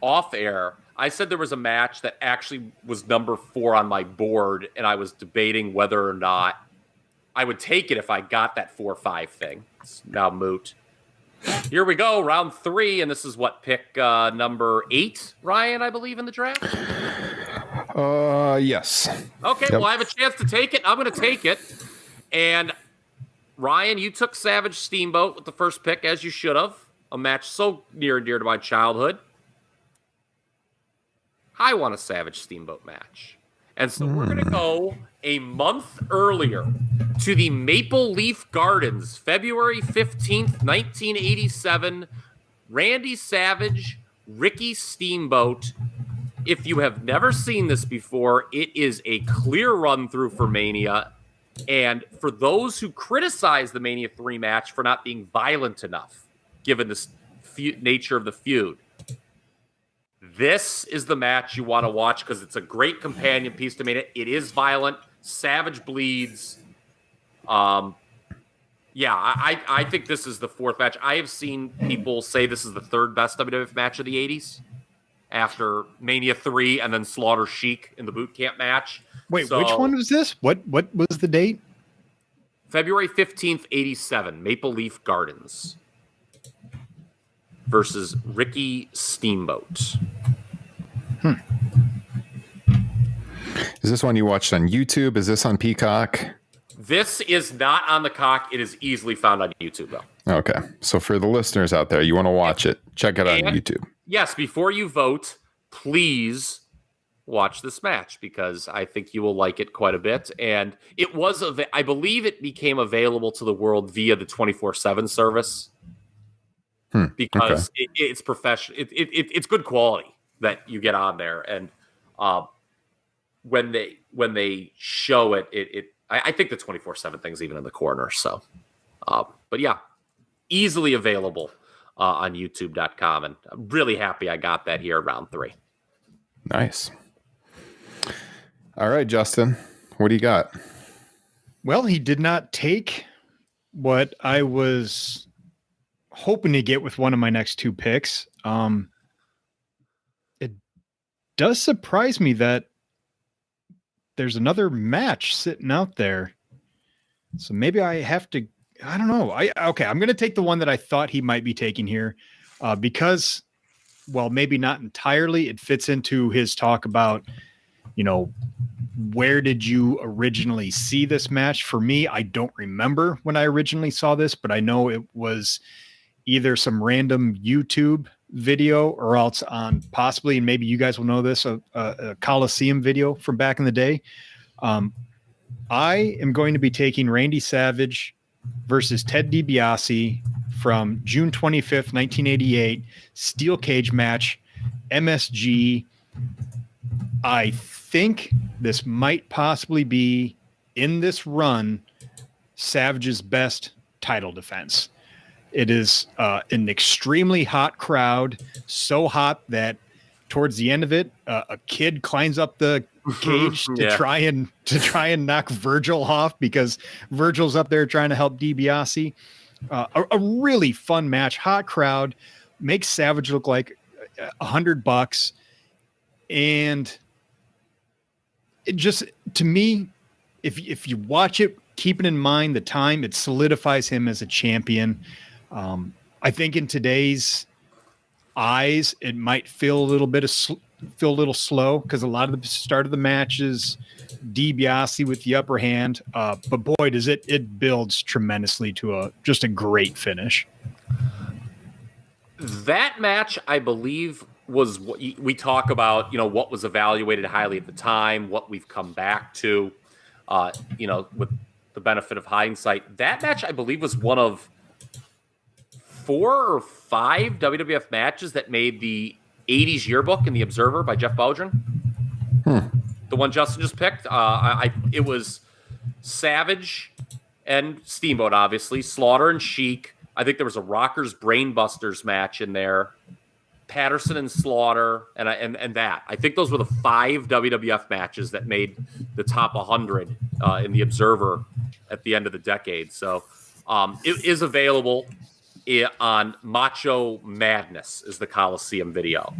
off air, I said there was a match that actually was number 4 on my board, and I was debating whether or not I would take it if I got that 4-5 thing. It's now moot. Here we go, round 3, and this is what, pick number 8, Ryan, I believe, in the draft?
Yes.
Okay,
Yep.
well, I have a chance to take it. I'm going to take it. And Ryan, you took Savage Steamboat with the first pick, as you should have. A match so near and dear to my childhood. I want a Savage Steamboat match. And so we're going to go a month earlier to the Maple Leaf Gardens, February 15th, 1987. Randy Savage, Ricky Steamboat. If you have never seen this before, it is a clear run-through for Mania. And for those who criticize the Mania 3 match for not being violent enough, given the nature of the feud, this is the match you want to watch because it's a great companion piece to Mania. It is violent. Savage bleeds. I think this is the 4th match. I have seen people say this is the 3rd best WWF match of the 80s after Mania 3 and then Slaughter Sheik in the boot camp match.
Wait, which one was this? What was the date?
February 15th, 87, Maple Leaf Gardens versus Ricky Steamboat.
Is this one you watched on YouTube? Is this on Peacock?
This is not on the cock. It is easily found on YouTube, though.
Okay. So for the listeners out there, you want to watch it, check it out on YouTube.
Yes, before you vote, please watch this match because I think you will like it quite a bit. And it was, I believe it became available to the world via the 24/7 service because it's professional. It's good quality that you get on there. And when they show it, I think the 24/7 thing's even in the corner. So, but yeah, easily available on YouTube.com. And I'm really happy I got that here round 3.
Nice. All right, Justin, what do you got?
Well, he did not take what I was hoping to get with one of my next 2 picks. It does surprise me that there's another match sitting out there. So maybe I have to, I don't know. I'm going to take the one that I thought he might be taking here because, well, maybe not entirely. It fits into his talk about, where did you originally see this match? For me, I don't remember when I originally saw this, but I know it was either some random YouTube video or else on possibly, and maybe you guys will know this, a Coliseum video from back in the day. I am going to be taking Randy Savage versus Ted DiBiase from June 25th, 1988, steel cage match, MSG. I think this might possibly be, in this run, Savage's best title defense. It is an extremely hot crowd, so hot that towards the end of it, a kid climbs up the cage to try and knock Virgil off because Virgil's up there trying to help DiBiase. A really fun match, hot crowd, makes Savage look like $100, and it just, to me, if you watch it, keeping in mind the time, it solidifies him as a champion. I think in today's eyes, it might feel a little slow because a lot of the start of the matches, DiBiase with the upper hand. But boy, does it builds tremendously to just a great finish.
That match, I believe, was what we talk about, what was evaluated highly at the time, what we've come back to, with the benefit of hindsight. That match, I believe, was one of 4 or 5 WWF matches that made the 80s yearbook in the Observer by Jeff Bowdren. The one Justin just picked. It was Savage and Steamboat, obviously, Slaughter and Sheik. I think there was a Rockers Brainbusters match in there. Patterson and Slaughter, and that. I think those were the 5 WWF matches that made the top 100 in the Observer at the end of the decade. So it is available on Macho Madness is the Coliseum video.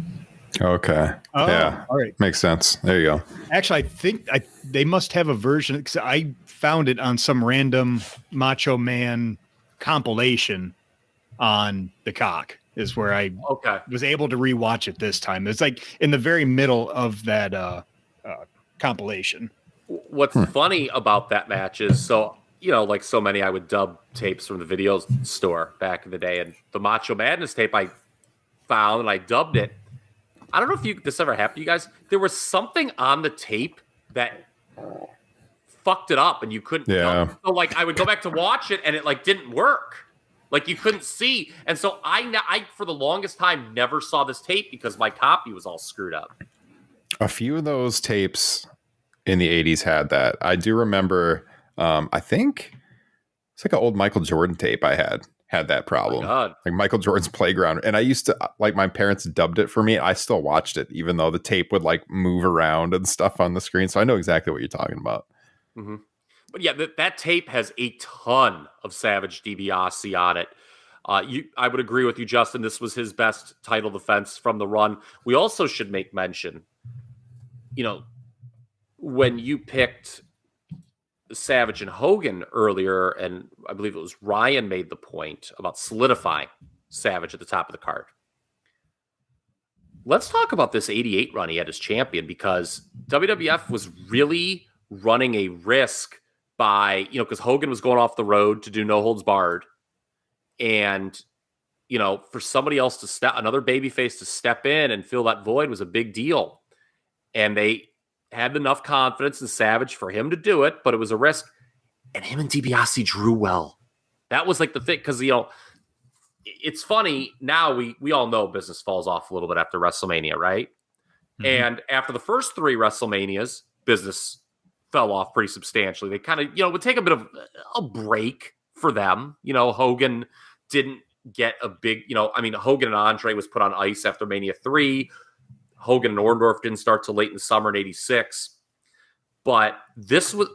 Okay. Yeah.
All right.
Makes sense. There you go.
Actually, I think they must have a version because I found it on some random Macho Man compilation on the Cock is where I was able to rewatch it this time. It's like in the very middle of that compilation.
What's funny about that match is, so, like so many, I would dub tapes from the video store back in the day, and the Macho Madness tape I found and I dubbed it. I don't know if this ever happened to you guys. There was something on the tape that fucked it up and you couldn't.
Yeah.
So like I would go back to watch it and it like didn't work. Like you couldn't see. And so I for the longest time never saw this tape because my copy was all screwed up.
A few of those tapes in the 80s had that. I do remember, I think it's like an old Michael Jordan tape I had that problem.
Oh my God.
Like Michael Jordan's Playground. And I used to, like, my parents dubbed it for me. I still watched it, even though the tape would like move around and stuff on the screen. So I know exactly what you're talking about.
Mm-hmm. But yeah, that tape has a ton of Savage DiBiase on it. I would agree with you, Justin. This was his best title defense from the run. We also should make mention, when you picked Savage and Hogan earlier, and I believe it was Ryan made the point about solidifying Savage at the top of the card. Let's talk about this 88 run he had as champion, because WWF was really running a risk by, because Hogan was going off the road to do No Holds Barred. And, for somebody else to another babyface to step in and fill that void was a big deal. And they had enough confidence in Savage for him to do it, but it was a risk. And him and DiBiase drew well. That was like the thing, because, it's funny. Now we all know business falls off a little bit after WrestleMania, right? Mm-hmm. And after the first 3 WrestleManias, business fell off pretty substantially. They kind of, would take a bit of a break for them. Hogan didn't get a big, Hogan and Andre was put on ice after Mania 3. Hogan and Orndorff didn't start till late in the summer in 86. But this was,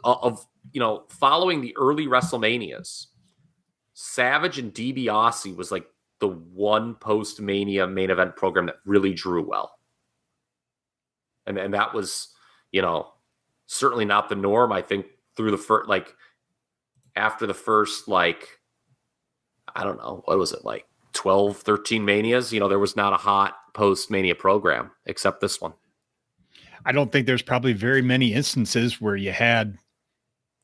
following the early WrestleManias, Savage and DiBiase was like the one post-Mania main event program that really drew well. And that was, certainly not the norm, I think, through the first, after the first, I don't know, what was it, 12, 13 Manias? There was not a hot post-Mania program except this one.
I don't think there's probably very many instances where you had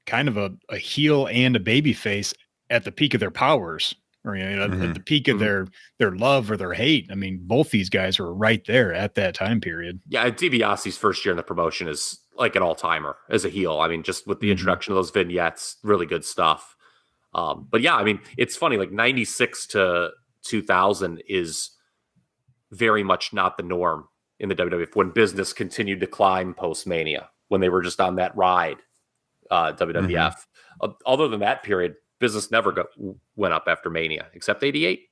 kind of a heel and a baby face at the peak of their powers, or at the peak of their love or their hate. I mean, both these guys were right there at that time period.
Yeah, DiBiase's first year in the promotion is like an all-timer as a heel. I mean, just with the introduction of those vignettes, really good stuff. But yeah, I mean, it's funny, 96 to 2000 is very much not the norm in the WWF when business continued to climb post-Mania, when they were just on that ride, WWF. Other than that period, business never went up after Mania, except 88.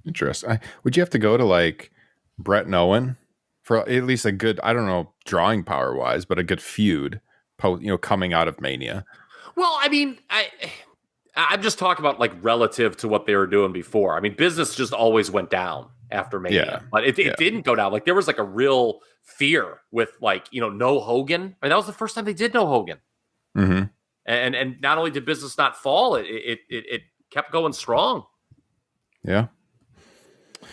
Interesting. Would you have to go to Brett and Owen for at least a good, I don't know, drawing power wise, but a good feud, coming out of Mania?
Well, I mean, I'm just talking about relative to what they were doing before. I mean, business just always went down after Mania, but it didn't go down. There was a real fear with no Hogan. I mean, that was the first time they did no Hogan. Mm-hmm. And not only did business not fall, it kept going strong.
Yeah.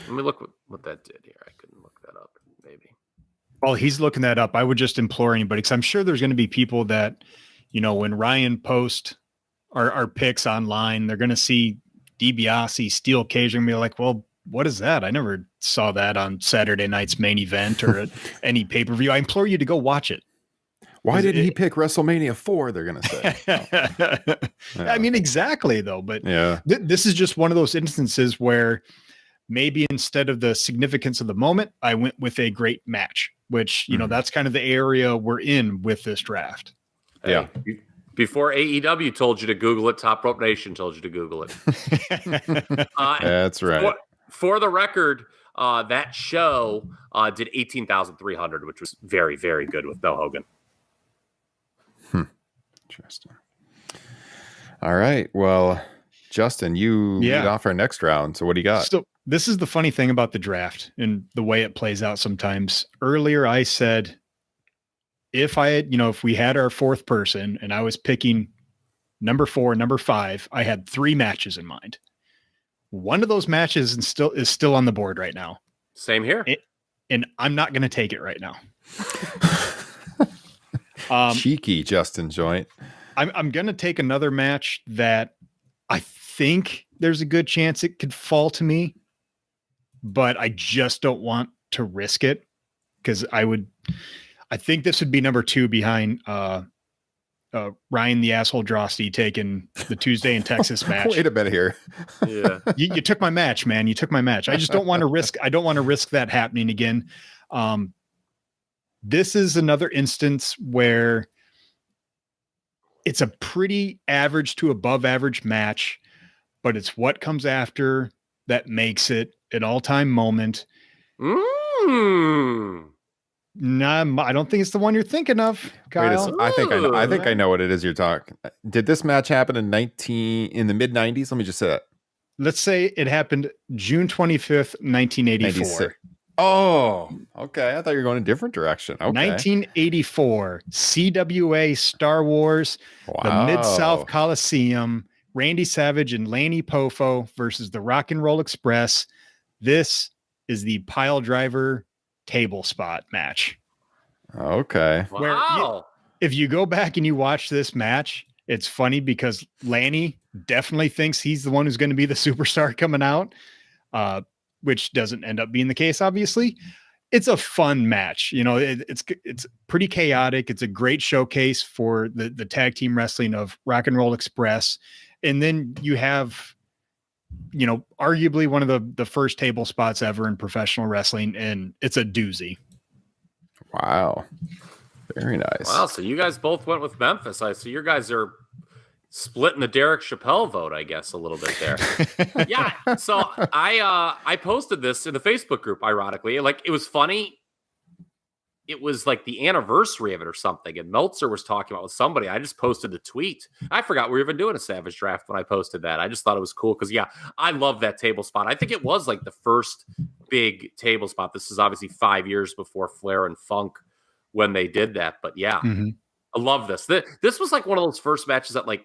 Let me look what that did here. I couldn't look that up, maybe.
Well, he's looking that up. I would just implore anybody, because I'm sure there's going to be people that, when Ryan posts our picks online, they're going to see DiBiase steel cage and be like, well, what is that? I never saw that on Saturday night's main event or at any pay-per-view. I implore you to go watch it.
Why didn't he pick WrestleMania 4? They're going to say.
Yeah. I mean, exactly, though. But
yeah,
this is just one of those instances where maybe instead of the significance of the moment, I went with a great match, which, that's kind of the area we're in with this draft.
Yeah.
Before AEW told you to Google it, Top Rope Nation told you to Google it.
That's right.
For the record, that show did 18,300, which was very, very good with no Hogan.
Interesting. All right. Well, Justin, you lead off our next round. So what do you got?
So this is the funny thing about the draft and the way it plays out sometimes. Earlier, I said, if we had our fourth person and I was picking number 4, number 5, I had 3 matches in mind. One of those matches is still on the board right now.
Same here.
And I'm not going to take it right now.
Cheeky Justin Joint.
I'm going to take another match that I think there's a good chance it could fall to me, but I just don't want to risk it because I think this would be number 2 behind Ryan the Asshole Drosty taking the Tuesday in Texas match.
Wait a minute here.
Yeah.
You took my match, man. You took my match. I just don't want to risk. I don't want to risk that happening again. This is another instance where it's a pretty average to above average match, but it's what comes after that makes it an all-time moment. Nah, I don't think it's the one you're thinking of, Kyle.
I think I know what it is you're talking. Did this match happen in the mid 90s? Let me just say that.
Let's say it happened June 25th, 1984.
96. Oh, okay. I thought you were going a different direction. Okay.
1984, CWA Star Wars, the Mid-South Coliseum, Randy Savage and Lanny Poffo versus the Rock and Roll Express. This is the pile driver table spot match.
Okay.
Wow.
If you go back and you watch this match, it's funny because Lanny definitely thinks he's the one who's going to be the superstar coming out, which doesn't end up being the case, obviously. It's a fun match. It's pretty chaotic. It's a great showcase for the tag team wrestling of Rock and Roll Express. And then you have, arguably one of the first table spots ever in professional wrestling, and it's a doozy.
Wow. Very nice.
Wow, so you guys both went with Memphis. So you guys are splitting the Derek Chappelle vote, I guess, a little bit there. Yeah. So I posted this in the Facebook group, ironically. Like, it was funny. It was like the anniversary of it or something. And Meltzer was talking about with somebody. I just posted the tweet. I forgot we were even doing a Savage draft when I posted that. I just thought it was cool because, yeah, I love that table spot. I think it was like the first big table spot. This is obviously 5 years before Flair and Funk when they did that. But yeah, I love this. This was like one of those first matches that, like,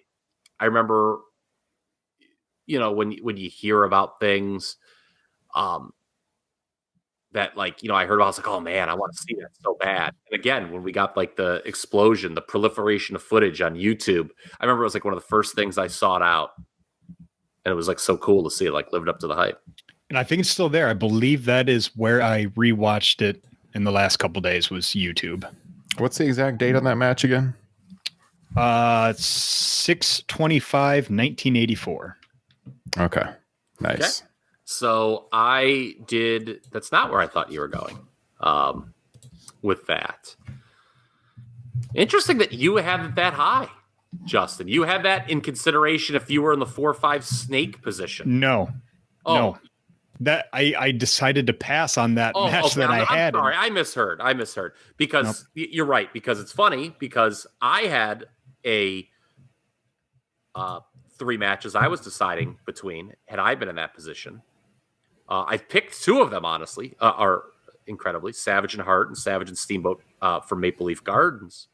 I remember, when you hear about things, that, like, I heard about, I was like, oh man, I want to see that so bad. And again, when we got like the explosion, the proliferation of footage on YouTube, I remember it was like one of the first things I sought out. And it was like so cool to see it like lived up to the hype.
And I think it's still there. I believe that is where I rewatched it in the last couple of days was YouTube.
What's the exact date on that match again?
6/25/1984.
Okay. Nice.
Okay. So that's not where I thought you were going with that. Interesting that you had it that high, Justin. You had that in consideration if you were in the 4-5 snake position.
No.
Oh.
No. That I decided to pass on that match that I had.
I'm sorry, I misheard. Because you're right, because it's funny, because I had a 3 matches I was deciding between had I been in that position. I picked 2 of them, honestly, are incredibly Savage and Hart and Savage and Steamboat from Maple Leaf Gardens.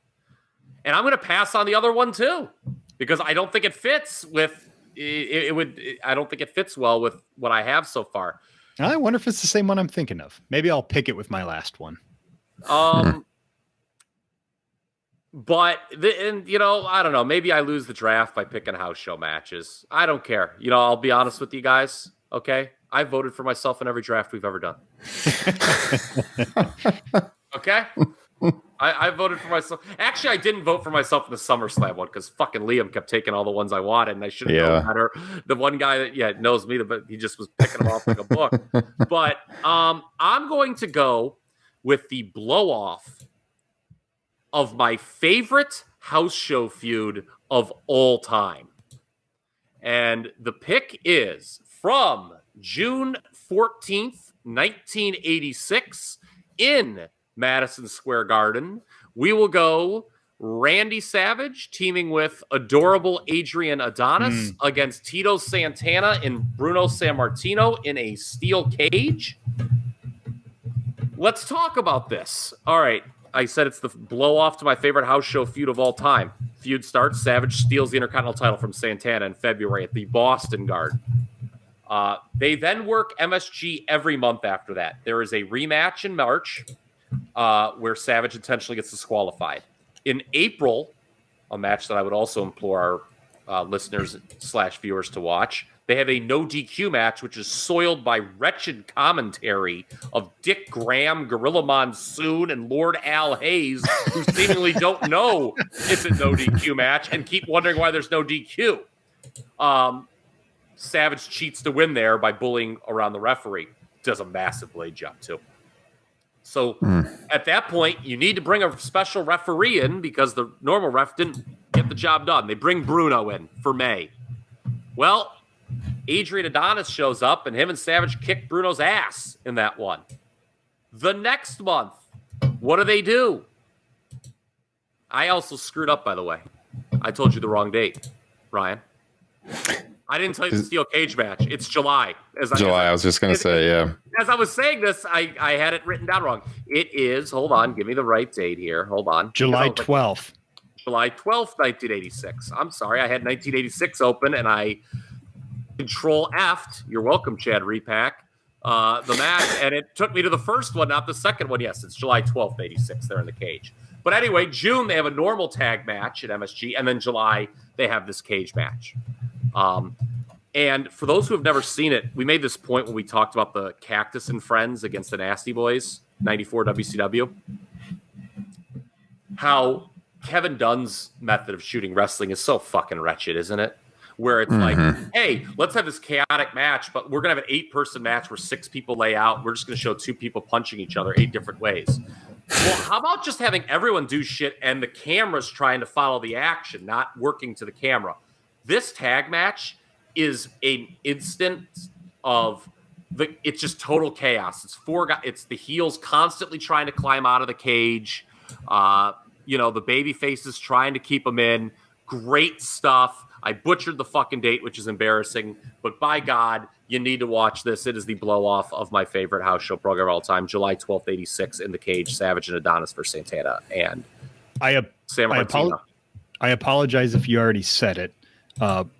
And I'm going to pass on the other one too, because I don't think it fits with I don't think it fits well with what I have so far.
I wonder if it's the same one I'm thinking of. Maybe I'll pick it with my last one.
But, I don't know. Maybe I lose the draft by picking house show matches. I don't care. I'll be honest with you guys. Okay. I voted for myself in every draft we've ever done. Okay. I voted for myself. Actually, I didn't vote for myself in the SummerSlam one because fucking Liam kept taking all the ones I wanted, and I should have known better. The one guy that knows me, but he just was picking them off like a book. But I'm going to go with the blow off of my favorite house show feud of all time, and the pick is from June 14th, 1986, in Madison Square Garden, we will go Randy Savage teaming with adorable Adrian Adonis against Tito Santana and Bruno Sammartino in a steel cage. Let's talk about this. All right. I said it's the blow off to my favorite house show feud of all time. Feud starts. Savage steals the Intercontinental title from Santana in February at the Boston Garden. They then work MSG every month after that. There is a rematch in March where Savage intentionally gets disqualified. In April, a match that I would also implore our listeners / viewers to watch, they have a no DQ match, which is soiled by wretched commentary of Dick Graham, Gorilla Monsoon, and Lord Al Hayes, who seemingly don't know it's a no DQ match and keep wondering why there's no DQ. Savage cheats to win there by bullying around the referee. Does a massive blade job, too. So at that point, you need to bring a special referee in because the normal ref didn't get the job done. They bring Bruno in for May. Well, Adrian Adonis shows up, and him and Savage kick Bruno's ass in that one. The next month, what do? I also screwed up, by the way. I told you the wrong date, Ryan. I didn't tell you the steel cage match. It's July.
I was just going to say, yeah.
As I was saying this, I had it written down wrong. It is, hold on, give me the right date here. Hold on.
July 12th.
July 12th, 1986. I'm sorry, I had 1986 open, and I Control F'd. You're welcome, Chad Repack. The match, and it took me to the first one, not the second one. Yes, it's July 12th, 86. They're in the cage. But anyway, June, they have a normal tag match at MSG, and then July, they have this cage match. And for those who have never seen it, we made this point when we talked about the Cactus and Friends against the Nasty Boys, 94 WCW. How Kevin Dunn's method of shooting wrestling is so fucking wretched, isn't it? Where it's like, hey, let's have this chaotic match, but we're going to have an 8-person match where 6 people lay out. We're just going to show 2 people punching each other 8 different ways. Well, how about just having everyone do shit and the camera's trying to follow the action, not working to the camera? This tag match is an instance of it's just total chaos. It's 4 guys. It's the heels constantly trying to climb out of the cage. The baby faces trying to keep them in. Great stuff. I butchered the fucking date, which is embarrassing, but by God, you need to watch this. It is the blow-off of my favorite house show program of all time, July 12th, 86, in the cage, Savage and Adonis for Santana and Sam Martino.
I apologize if you already said it.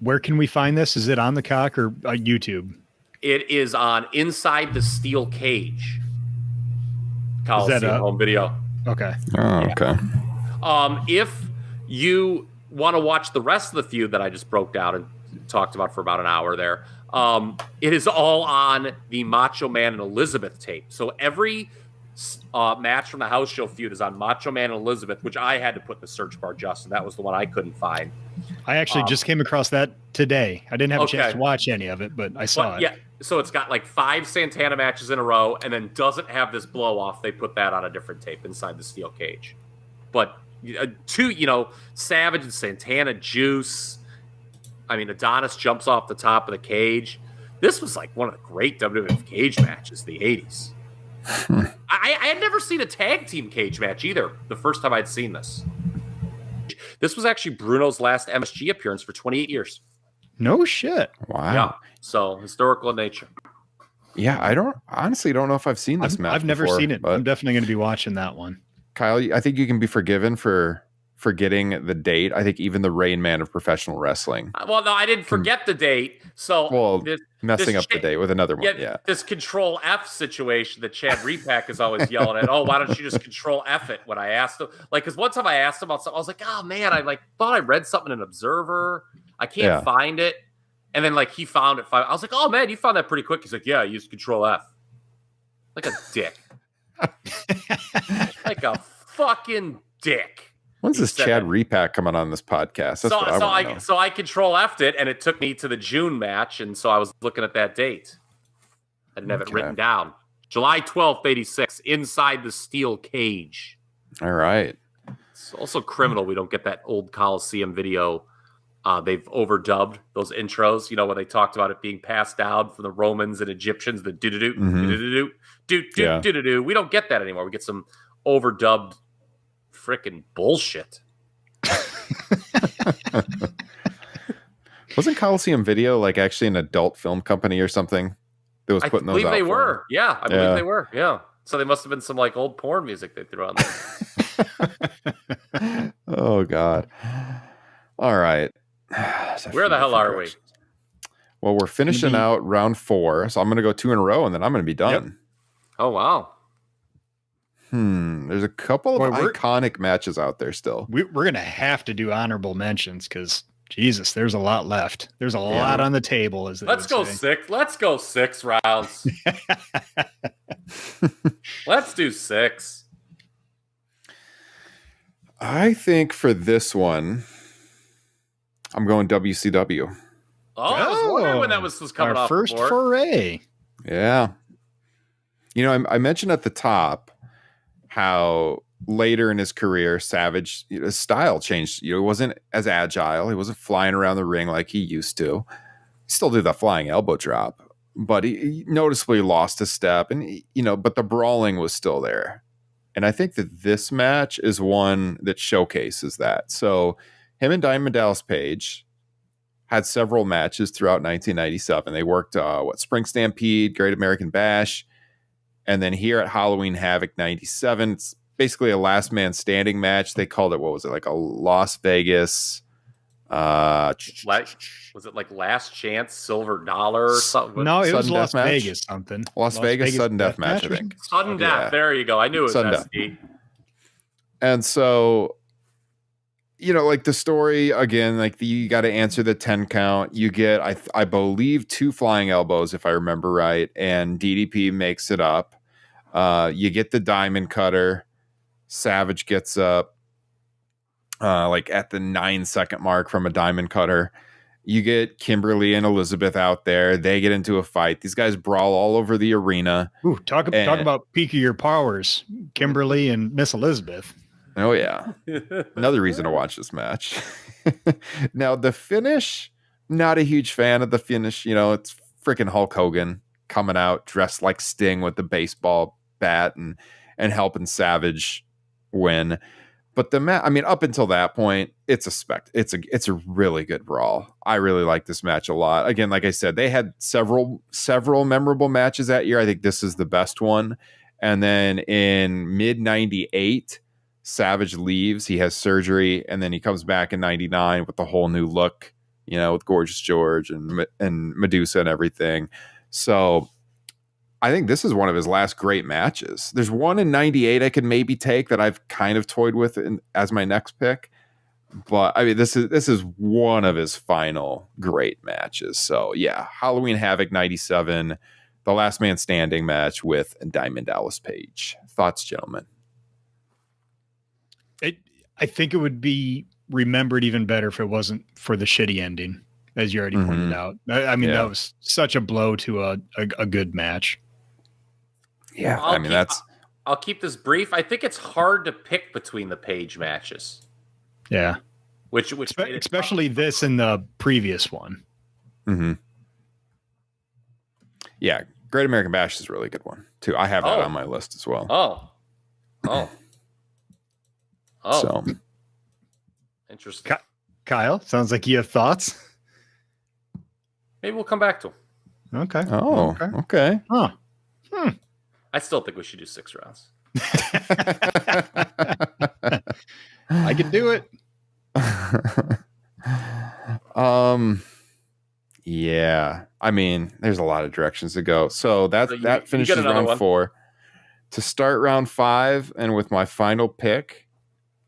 Where can we find this? Is it on the Cock or YouTube?
It is on Inside the Steel Cage. Coliseum home video.
Okay.
Oh, okay.
If you want to watch the rest of the feud that I just broke down and talked about for about an hour there, it is all on the Macho Man and Elizabeth tape. So every match from the house show feud is on Macho Man and Elizabeth, which I had to put in the search bar, Justin. That was the one I couldn't find.
I actually just came across that today. I didn't have a chance to watch any of it, but I saw it. Yeah,
so it's got like 5 Santana matches in a row and then doesn't have this blow-off. They put that on a different tape inside the steel cage. But 2, Savage and Santana juice. I mean, Adonis jumps off the top of the cage. This was like one of the great WWF cage matches of the 80s. I had never seen a tag team cage match either the first time I'd seen this. This was actually Bruno's last MSG appearance for 28 years.
No shit.
Wow.
Yeah. So historical in nature.
Yeah, I honestly don't know if I've seen this match.
I've never seen it. I'm definitely going to be watching that one.
Kyle, I think you can be forgiven for forgetting the date. I think even the Rain Man of professional wrestling.
Well, no, I didn't forget the date. So
messing up the date with another one. Yeah.
This Control F situation that Chad Repack is always yelling at. Oh, why don't you just Control F it? When I asked him, because one time I asked him about something, I was like, oh man, I thought I read something in Observer. I can't find it. And then he found it. I was like, oh man, you found that pretty quick. He's like, yeah, I used Control F. Like a dick. Like a fucking dick.
When's this Chad Repack coming on this podcast? That's what I want to know.
So I Control F'd it, and it took me to the June match, and so I was looking at that date. I didn't have it written down. July 12th, 86, inside the steel cage.
All right.
It's also criminal we don't get that old Coliseum video They've overdubbed those intros, when they talked about it being passed down from the Romans and Egyptians, the do-do-do, do-do-do,
Yeah.
do-do-do. We don't get that anymore. We get some overdubbed freaking bullshit.
Wasn't Coliseum Video like actually an adult film company or something that was putting those out?
I believe they
for
were.
them?
Yeah, I believe they were. Yeah. So they must have been some like old porn music they threw on there.
Oh God. All right.
Where the hell are we?
Well, we're finishing out round 4, so I'm going to go 2 in a row, and then I'm going to be done.
Yep. Oh wow.
There's a couple of iconic matches out there still.
We're going to have to do honorable mentions because Jesus, there's a lot left. There's a lot on the table.
Let's go 6. Let's go 6 rounds. Let's do 6.
I think for this one, I'm going WCW.
I was wondering when that was coming off.
First foray.
Yeah. I mentioned at the top how later in his career, Savage, his style changed. He wasn't as agile. He wasn't flying around the ring like he used to. He still did the flying elbow drop, but he noticeably lost a step, and but the brawling was still there. And I think that this match is one that showcases that. So him and Diamond Dallas Page had several matches throughout 1997. They worked Spring Stampede, Great American Bash, and then here at Halloween Havoc 97, it's basically a last man standing match. They called it, what was it, like a Las Vegas
was it like Last Chance Silver Dollar or something?
No, it was
Sudden
Las
Death match?
Vegas something.
Las Vegas Sudden Death match, I think.
Sudden Death. There you go. I knew it was
Sudden
SD.
And so, like the story again, like you got to answer the 10 count. You get, I believe, 2 flying elbows, if I remember right, and DDP makes it up. You get the diamond cutter. Savage gets up like at the 9-second mark from a diamond cutter. You get Kimberly and Elizabeth out there. They get into a fight. These guys brawl all over the arena.
Ooh, talk about peak of your powers, Kimberly and Miss Elizabeth.
Oh, yeah. Another reason to watch this match. Now, the finish, not a huge fan of the finish. It's freaking Hulk Hogan coming out dressed like Sting with the baseball bat and helping Savage win. But the match, up until that point, it's a really good brawl. I really like this match a lot. Again, like I said, they had several memorable matches that year. I think this is the best one. And then in mid 98, Savage leaves. He has surgery, and then he comes back in 99 with a whole new look, with Gorgeous George and Medusa and everything. So I think this is one of his last great matches. There's one in 98 I could maybe take that I've kind of toyed with as my next pick. But this is one of his final great matches. So yeah, Halloween Havoc 97, the last man standing match with Diamond Dallas Page. Thoughts, gentlemen?
I think it would be remembered even better if it wasn't for the shitty ending, as you already pointed out. That was such a blow to a good match.
Yeah,
I'll keep this brief. I think it's hard to pick between the Page matches.
Yeah,
which
especially this and the previous one.
Mm-hmm. Yeah, Great American Bash is a really good one too. I have that on my list as well.
Oh.
So
interesting.
Kyle, sounds like you have thoughts.
Maybe we'll come back to them.
Okay.
Oh, okay.
Huh.
I still think we should do 6 rounds.
I can do it.
Yeah. There's a lot of directions to go. So that finishes round 4. To start round 5, and with my final pick,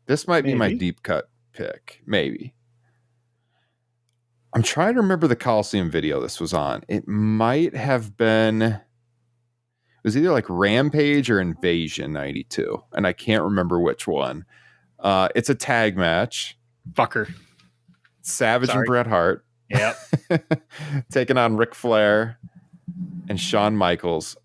this might be my deep cut pick. Maybe. I'm trying to remember the Coliseum video this was on. It might have been... It was either like Rampage or Invasion 92, and I can't remember which one. It's a tag match.
Fucker.
Savage and Bret Hart.
Yep.
Taking on Ric Flair and Shawn Michaels.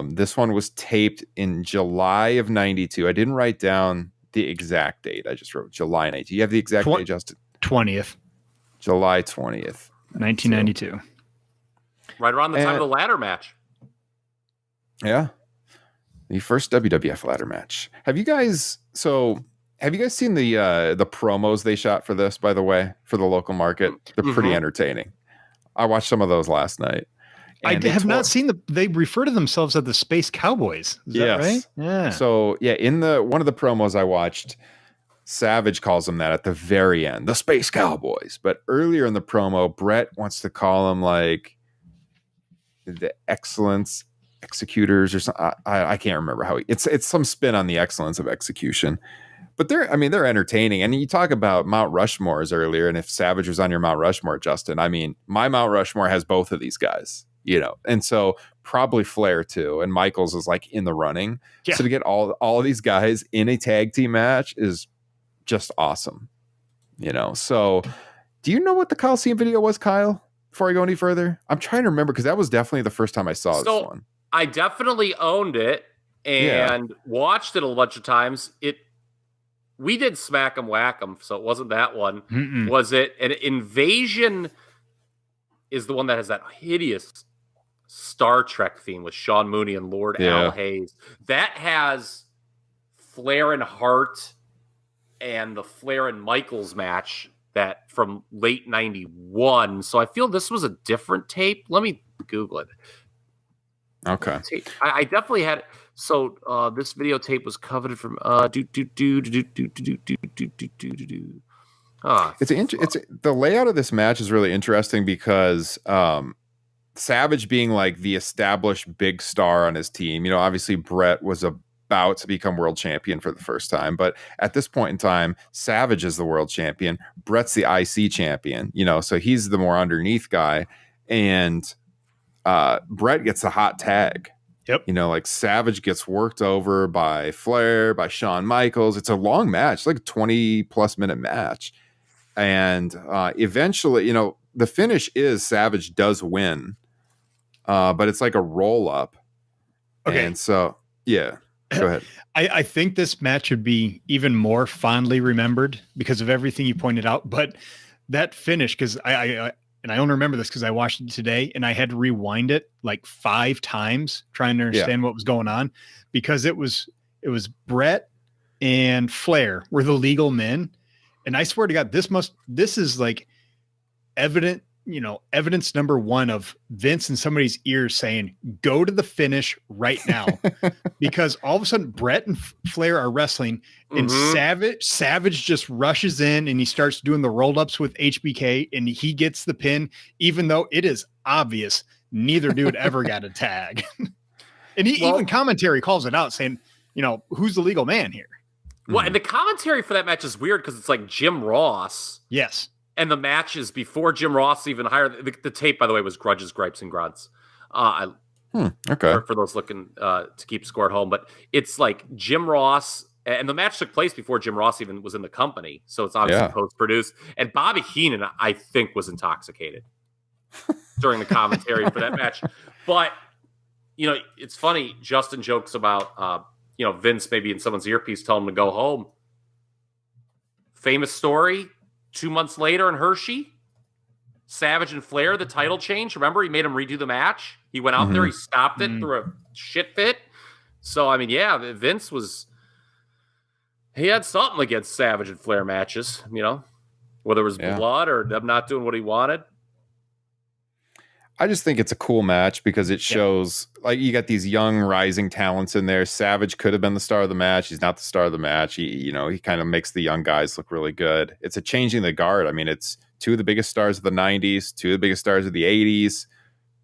This one was taped in July of 92. I didn't write down the exact date. I just wrote July 92. You have the exact date, Justin?
20th.
July 20th.
1992.
Right around the time of the ladder match.
Yeah. The first WWF ladder match. Have you guys seen the promos they shot for this, by the way, for the local market? They're pretty entertaining. I watched some of those last night.
I have not seen they refer to themselves as the Space Cowboys. Is that right? Yeah.
So yeah, in one of the promos I watched, Savage calls them that at the very end, the Space Cowboys. But earlier in the promo, Brett wants to call them like the Excellence Executors or something. I can't remember how it's some spin on the excellence of execution. But they're entertaining. And you talk about Mount Rushmores earlier, and if Savage was on your Mount Rushmore, Justin, I mean, my Mount Rushmore has both of these guys, and so probably Flair too. And Michaels is like in the running. Yeah. So to get all of these guys in a tag team match is just awesome. So do you know what the Coliseum video was, Kyle? Before I go any further, I'm trying to remember because that was definitely the first time I saw this one.
I definitely owned it and watched it a bunch of times. We did Smack 'em Whack 'em, so it wasn't that one. Mm-mm. Was it an Invasion? Is the one that has that hideous Star Trek theme with Sean Mooney and Lord Al Hayes. That has Flair and Hart and the Flair and Michaels match that from late 91. So I feel this was a different tape. Let me Google it.
Okay.
I definitely had. So this videotape was coveted from
It's the layout of this match is really interesting because Savage being like the established big star on his team. Obviously Brett was about to become world champion for the first time, but at this point in time, Savage is the world champion. Brett's the IC champion. So he's the more underneath guy, and Brett gets a hot tag.
Yep.
Like Savage gets worked over by Flair, by Shawn Michaels. It's a long match, like a 20+ minute match. And eventually, the finish is Savage does win, but it's like a roll up. Okay. And so, yeah, go ahead.
I think this match would be even more fondly remembered because of everything you pointed out. But that finish, because I only remember this because I watched it today and I had to rewind it like 5 times trying to understand what was going on, because it was Brett and Flair were the legal men. And I swear to God, this is like evidence number 1 of Vince in somebody's ears saying, go to the finish right now. Because all of a sudden Brett and Flair are wrestling and Savage just rushes in and he starts doing the roll-ups with HBK and he gets the pin, even though it is obvious neither dude ever got a tag. And even commentary calls it out saying, who's the legal man here?
Well, and the commentary for that match is weird because it's like Jim Ross.
Yes.
And the match is before Jim Ross even hired. The tape, by the way, was Grudges, Gripes, and Grunts.
Okay.
For those looking to keep score at home. But it's like Jim Ross, and the match took place before Jim Ross even was in the company. So it's obviously post-produced. And Bobby Heenan, I think, was intoxicated during the commentary for that match. But, it's funny. Justin jokes about, Vince maybe in someone's earpiece telling him to go home. Famous story. 2 months later in Hershey, Savage and Flair, the title change. Remember, he made him redo the match. He went out there, he stopped it through a shit fit. So, I mean, Vince he had something against Savage and Flair matches, whether it was blood or them not doing what he wanted.
I just think it's a cool match because it shows like you got these young rising talents in there. Savage could have been the star of the match. He's not the star of the match. He kind of makes the young guys look really good. It's a changing the guard. I mean, it's 2 of the biggest stars of the 90s, 2 of the biggest stars of the 80s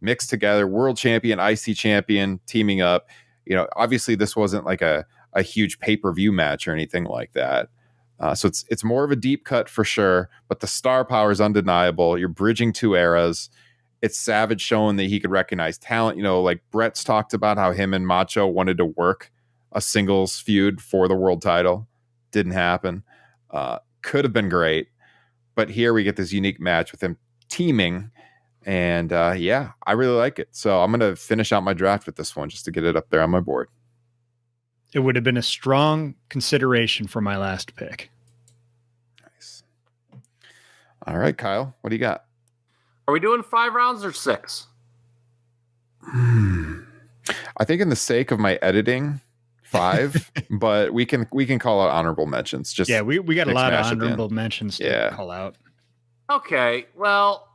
mixed together, world champion, IC champion, teaming up. Obviously this wasn't like a huge pay-per-view match or anything like that. So it's more of a deep cut for sure, but the star power is undeniable. You're bridging 2 eras. It's Savage showing that he could recognize talent. Like Brett's talked about how him and Macho wanted to work a singles feud for the world title. Didn't happen. Could have been great. But here we get this unique match with them teaming. And I really like it. So I'm going to finish out my draft with this one just to get it up there on my board.
It would have been a strong consideration for my last pick.
Nice. All right, Kyle, what do you got?
Are we doing 5 rounds or 6?
I think in the sake of my editing, 5, but we can call out honorable mentions. Just
we got a
mix
lot of
mash at the end.
honorable mentions to call out.
Okay, well,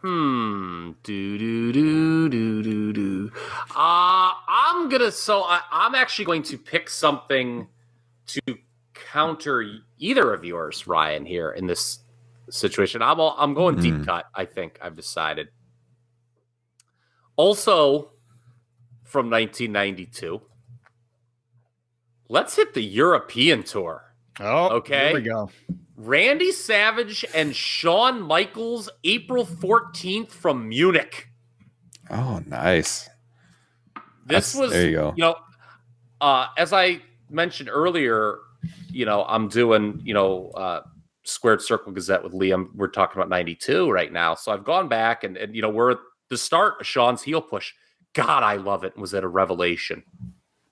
I'm actually going to pick something to counter either of yours, Ryan, here in this situation. I'm going deep cut, I think I've decided. Also from 1992, let's hit the European tour.
Oh,
okay.
Here we go.
Randy Savage and Shawn Michaels, April 14th from Munich.
Oh, nice.
There you go. As I mentioned earlier, I'm doing, Squared Circle Gazette with Liam. We're talking about 92 right now. So I've gone back and we're at the start of Shawn's heel push. God, I love it. Was it a revelation?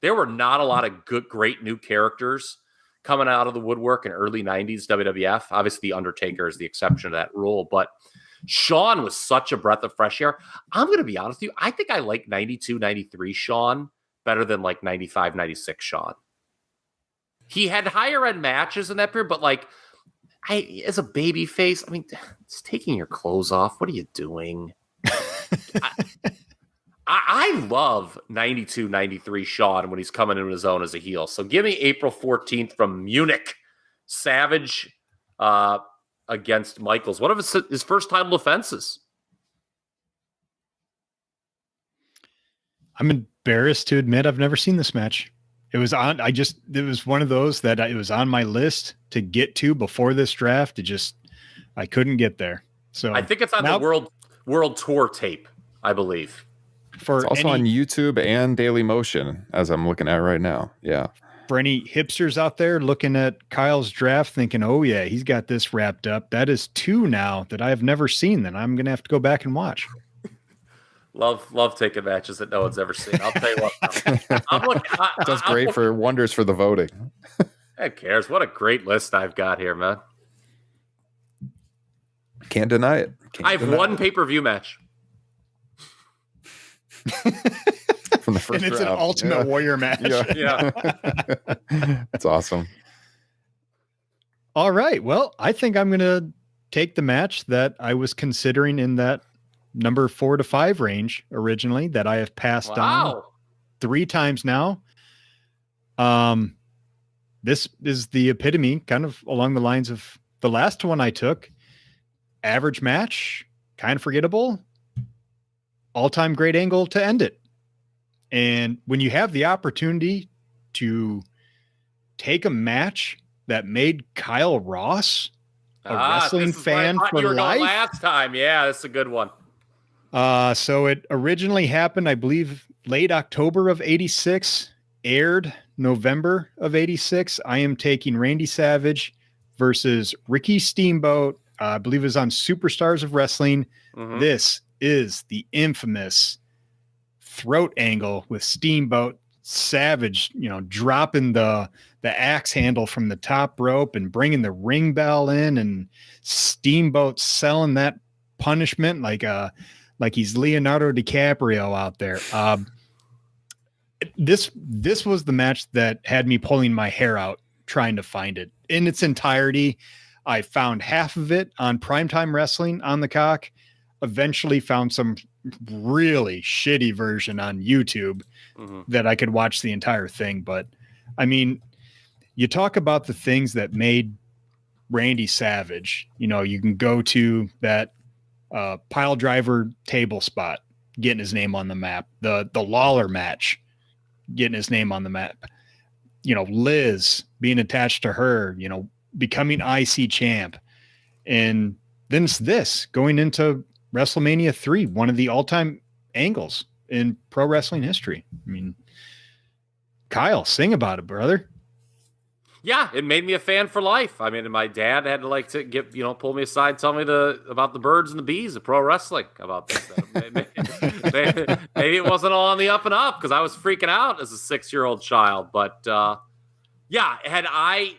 There were not a lot of great new characters coming out of the woodwork in early 90s WWF. Obviously, The Undertaker is the exception to that rule, but Shawn was such a breath of fresh air. I'm going to be honest with you. I think I like 92, 93 Shawn better than like 95, 96 Shawn. He had higher end matches in that period, but as a baby face, I mean, it's taking your clothes off. What are you doing? I love 92, 93 Shawn when he's coming in his own as a heel. So give me April 14th from Munich. Savage against Michaels. One of his first title defenses.
I'm embarrassed to admit I've never seen this match. It was one of those that it was on my list to get to before this draft. I couldn't get there. So
I think it's on the world tour tape, I believe.
It's also on YouTube and Daily Motion, as I'm looking at right now. Yeah.
For any hipsters out there looking at Kyle's draft thinking, oh, yeah, he's got this wrapped up. That is 2 now that I have never seen that I'm going to have to go back and watch.
Love taking matches that no one's ever seen. I'll tell you what.
Does great for wonders for the voting.
Who cares? What a great list I've got here, man.
Can't deny it.
I have one pay-per-view match.
From the first
and it's
round.
An Ultimate Warrior match.
Yeah.
That's awesome.
All right. Well, I think I'm going to take the match that I was considering in that number 4 to 5 range originally that I have passed on 3 times now. This is the epitome, kind of along the lines of the last one I took. Average match, kind of forgettable, all-time great angle to end it. And when you have the opportunity to take a match that made Kyle Ross a wrestling fan for life.
Last time. Yeah, that's a good one.
So it originally happened, I believe, late October of 86, aired November of 86. I am taking Randy Savage versus Ricky Steamboat. I believe it was on Superstars of Wrestling. Mm-hmm. This is the infamous throat angle with Steamboat. Savage, dropping the axe handle from the top rope and bringing the ring bell in, and Steamboat selling that punishment like he's Leonardo DiCaprio out there. This was the match that had me pulling my hair out trying to find it in its entirety. I found half of it on Primetime Wrestling on the Cock. Eventually found some really shitty version on YouTube that I could watch the entire thing. But I mean, you talk about the things that made Randy Savage, you can go to that pile driver table spot, getting his name on the map, the Lawler match, getting his name on the map, Liz being attached to her, becoming IC champ. And then it's this going into WrestleMania 3, one of the all-time angles in pro wrestling history. I mean, Kyle, sing about it, brother.
Yeah, it made me a fan for life. I mean, my dad had to get, pull me aside, tell me about the birds and the bees of pro wrestling about this. Maybe it wasn't all on the up and up because I was freaking out as a 6-year-old child. But yeah, I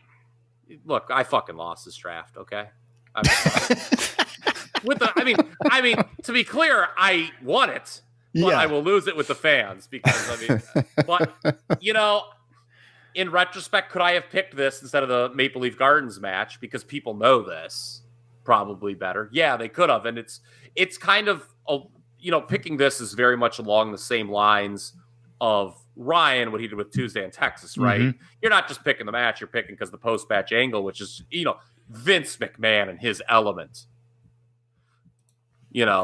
fucking lost this draft. Okay. I mean, to be clear, I want it, but I will lose it with the fans because but in retrospect, could I have picked this instead of the Maple Leaf Gardens match because people know this probably better? Yeah, they could have, and it's kind of picking this is very much along the same lines of Ryan, what he did with Tuesday in Texas, right?
Mm-hmm.
You're not just picking the match, you're picking because the post-match angle, which is, Vince McMahon and his element.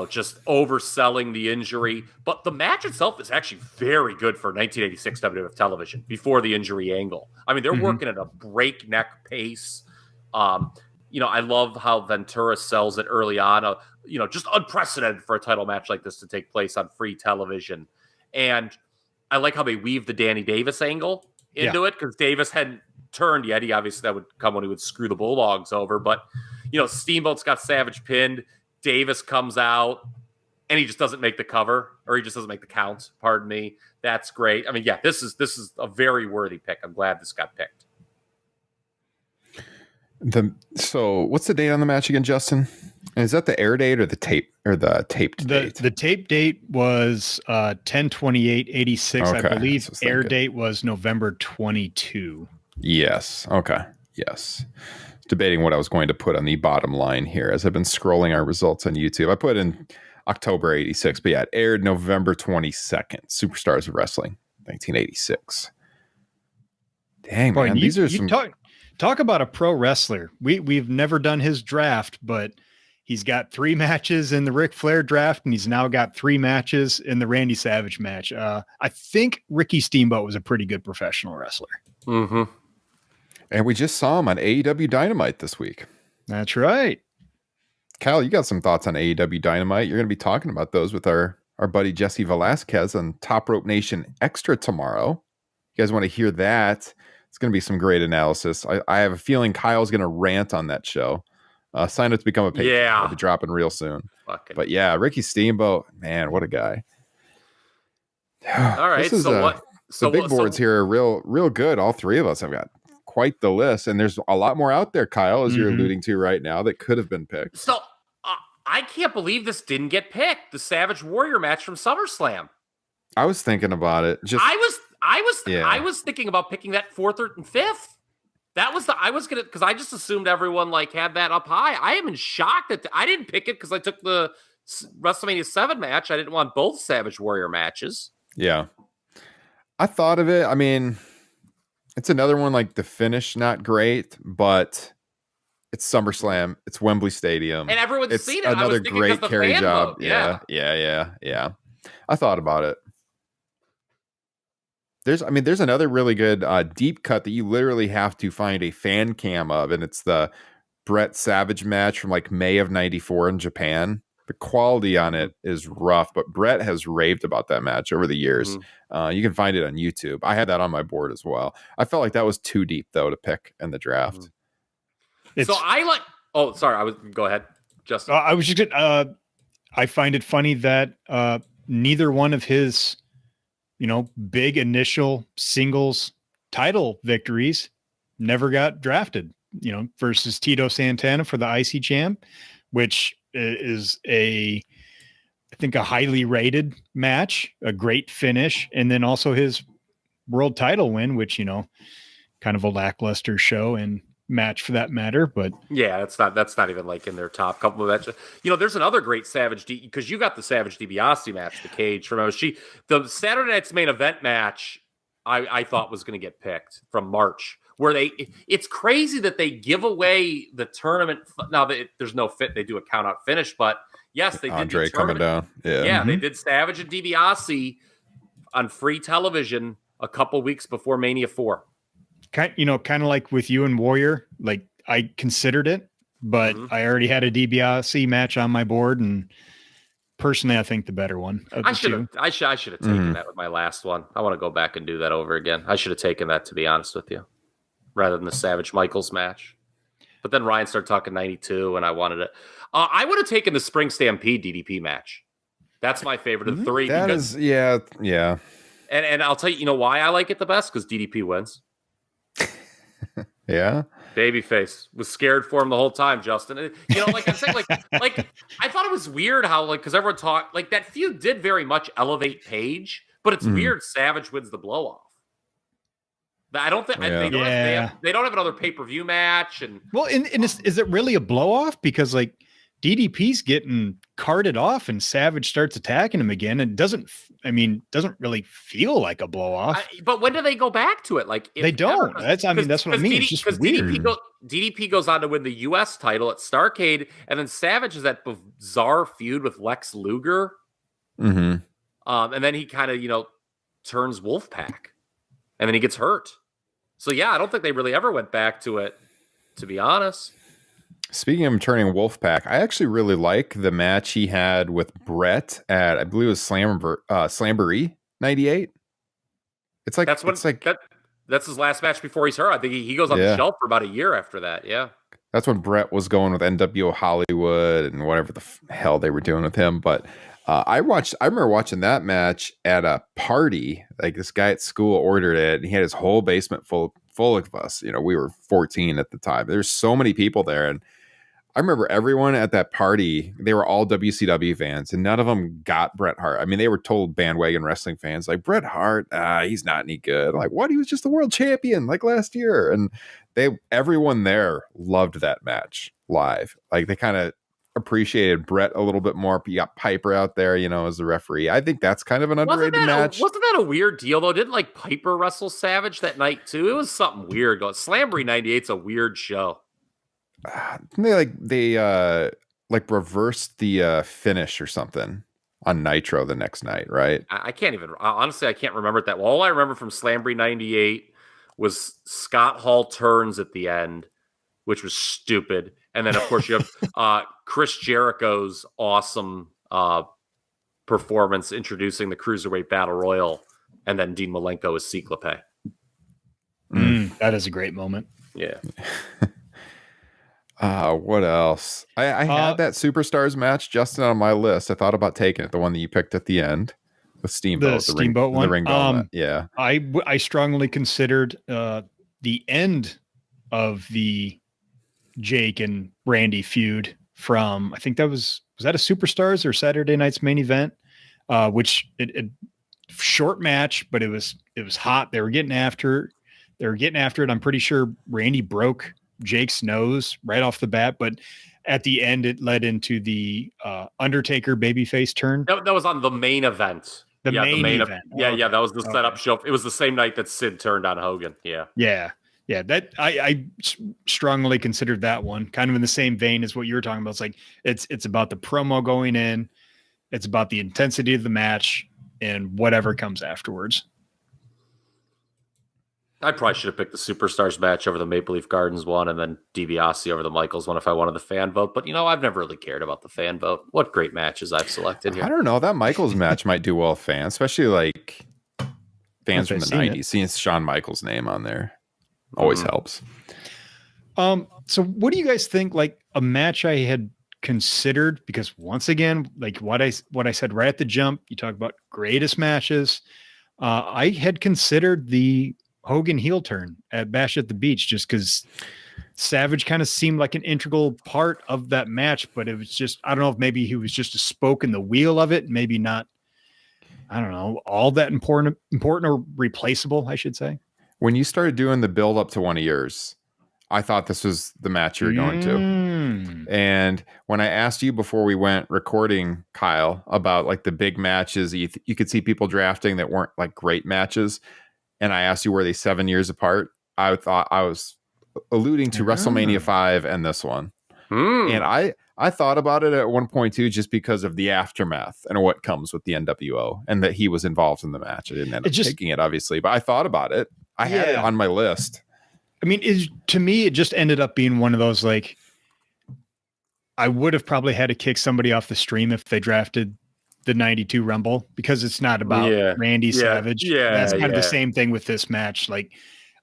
Just overselling the injury. But the match itself is actually very good for 1986 WWF television before the injury angle. I mean, they're working at a breakneck pace. I love how Ventura sells it early on. Just unprecedented for a title match like this to take place on free television. And I like how they weave the Danny Davis angle into it because Davis hadn't turned yet. Obviously, that would come when he would screw the Bulldogs over. But, Steamboat's got Savage pinned. Davis comes out, and he just doesn't make the cover, or he just doesn't make the count. Pardon me. That's great. I mean, yeah, this is a very worthy pick. I'm glad this got picked.
So what's the date on the match again, Justin? Is that the air date or the taped date?
The tape date was 10/28/86.
Okay,
I believe air date was November 22.
Yes. Okay. Yes. Debating what I was going to put on the bottom line here as I've been scrolling our results on YouTube. I put in October 86, but yeah, it aired November 22nd. Superstars of Wrestling, 1986. Dang,
Boy,
man. These are some...
Talk about a pro wrestler. We've never done his draft, but he's got 3 matches in the Ric Flair draft, and he's now got 3 matches in the Randy Savage match. I think Ricky Steamboat was a pretty good professional wrestler.
Mm-hmm.
And we just saw him on AEW Dynamite this week.
That's right.
Kyle, you got some thoughts on AEW Dynamite. You're going to be talking about those with our buddy Jesse Velasquez on Top Rope Nation Extra tomorrow. You guys want to hear that? It's going to be some great analysis. I have a feeling Kyle's going to rant on that show. Sign up to become a patron.
Yeah.
I'll be dropping real soon.
But
yeah, Ricky Steamboat, man, what a guy.
All right.
The big boards here are real good. All 3 of us have got quite the list, and there's a lot more out there, Kyle, as you're alluding to right now, that could have been picked.
So I can't believe this didn't get picked. The Savage Warrior match from SummerSlam.
I was thinking about it.
I was thinking about picking that 4th or 5th. That was because I just assumed everyone had that up high. I am in shock that I didn't pick it because I took the WrestleMania 7 match. I didn't want both Savage Warrior matches.
Yeah, I thought of it. I mean, it's another one the finish, not great, but it's SummerSlam. It's Wembley Stadium.
And everyone's seen it.
Another great carry job. Yeah. I thought about it. There's another really good deep cut that you literally have to find a fan cam of, and it's the Brett Savage match from May of '94 in Japan. The quality on it is rough, but Brett has raved about that match over the years. You can find it on YouTube. I had that on my board as well. I felt like that was too deep though to pick in the draft.
Go ahead, Justin.
I was just I find it funny that neither one of his big initial singles title victories never got drafted, versus Tito Santana for the IC champ, which is I think a highly rated match, a great finish. And then also his world title win, which, kind of a lackluster show and match for that matter, but
yeah, that's not even in their top couple of matches. There's another great Savage because you got the Savage DiBiase match, the cage from the Saturday night's main event match. I thought was going to get picked from March, where it's crazy that they give away the tournament. Now that there's no fit, they do a count out finish, but yes, they
Andre
did
coming down. Yeah,
they did Savage and DiBiase on free television a couple weeks before Mania 4.
Kind of like with you and Warrior, I considered it, but I already had a DiBiase match on my board, and personally, I think the better one.
I should have taken that with my last one. I want to go back and do that over again. I should have taken that, to be honest with you, rather than the Savage Michaels match. But then Ryan started talking 92, and I wanted it. I would have taken the Spring Stampede DDP match. That's my favorite of the 3.
Yeah.
And I'll tell you, why I like it the best? Because DDP wins.
Yeah.
Babyface was scared for him the whole time, Justin. You know, like I'm saying, like I thought it was weird how because everyone talked like that feud did very much elevate Page, but it's weird Savage wins the blow off. I don't think they don't have another pay-per-view match. And
well, and is it really a blow off? Because like DDP's getting carted off and Savage starts attacking him again, and doesn't really feel like a blow off.
But when do they go back to it? Like
they don't. That's what I mean. It's just weird.
DDP goes on to win the U.S. title at Starrcade, and then Savage is that bizarre feud with Lex Luger.
Mm-hmm.
And then he kind of turns Wolfpack, and then he gets hurt. So yeah, I don't think they really ever went back to it, to be honest.
Speaking of turning Wolfpack, I actually really like the match he had with Brett at, I believe it was Slamboree 98. It's like
that's his last match before he's hurt. I think he goes on the shelf for about a year after that. Yeah.
That's when Brett was going with NWO Hollywood and whatever the hell they were doing with him. But I remember watching that match at a party. Like this guy at school ordered it, and he had his whole basement full of us. We were 14 at the time. There's so many people there, and I remember everyone at that party, they were all WCW fans, and none of them got Bret Hart. I mean, they were total bandwagon wrestling fans, like, Bret Hart, he's not any good. Like, what? He was just the world champion, like, last year. And everyone there loved that match live. Like, they kind of appreciated Bret a little bit more. You got Piper out there, as the referee. I think that's kind of an underrated match.
Wasn't that a weird deal, though? Didn't, Piper wrestle Savage that night, too? It was something weird. Slamboree 98's a weird show.
They reversed the finish or something on Nitro the next night, right?
I can't even honestly. I can't remember it that well. All I remember from Slamboree 98 was Scott Hall turns at the end, which was stupid, and then of course you have Chris Jericho's awesome performance introducing the Cruiserweight Battle Royal, and then Dean Malenko as Cyclope.
That is a great moment.
Yeah.
What else? I had that Superstars match, Justin, on my list. I thought about taking it, the one that you picked at the end with Steamboat.
The Steamboat one?
The ring gauntlet. Yeah.
I strongly considered the end of the Jake and Randy feud from, I think that was that a Superstars or Saturday Night's Main Event? Which it short match, but it was hot. They were getting after it. I'm pretty sure Randy broke Jake's nose right off the bat, but at the end it led into the Undertaker babyface turn.
That was on the main event. The main event. Yeah, that was the setup show. It was the same night that Sid turned on Hogan. Yeah. That I strongly considered that one kind of in the same vein as what you were talking about. It's it's about the promo going in, it's about the intensity of the match, and whatever comes afterwards. I probably should have picked the Superstars match over the Maple Leaf Gardens one, and then DiBiase over the Michaels one if I wanted the fan vote. But, I've never really cared about the fan vote. What great matches I've selected here.
I don't know. That Michaels match might do well with fans, especially fans from the 90s. Seeing Shawn Michaels' name on there always helps.
So what do you guys think, a match I had considered? Because once again, what I said right at the jump, you talk about greatest matches. I had considered the Hogan heel turn at Bash at the Beach, just because Savage kind of seemed like an integral part of that match, but it was just, I don't know if maybe he was just a spoke in the wheel of it, maybe not, I don't know, all that important or replaceable, I should say.
When you started doing the build up to one of yours, I thought this was the match you were going to. And when I asked you before we went recording, Kyle, about the big matches, you could see people drafting that weren't great matches. And I asked you, were they 7 years apart? I thought I was alluding to WrestleMania 5 and this one. And I thought about it at one point too, just because of the aftermath and what comes with the NWO and that he was involved in the match. I didn't end up taking it, obviously, but I thought about it. I had it on my list.
I mean, to me, it just ended up being one of those, I would have probably had to kick somebody off the stream if they drafted the 92 Rumble, because it's not about Randy Savage. That's kind of the same thing with this match.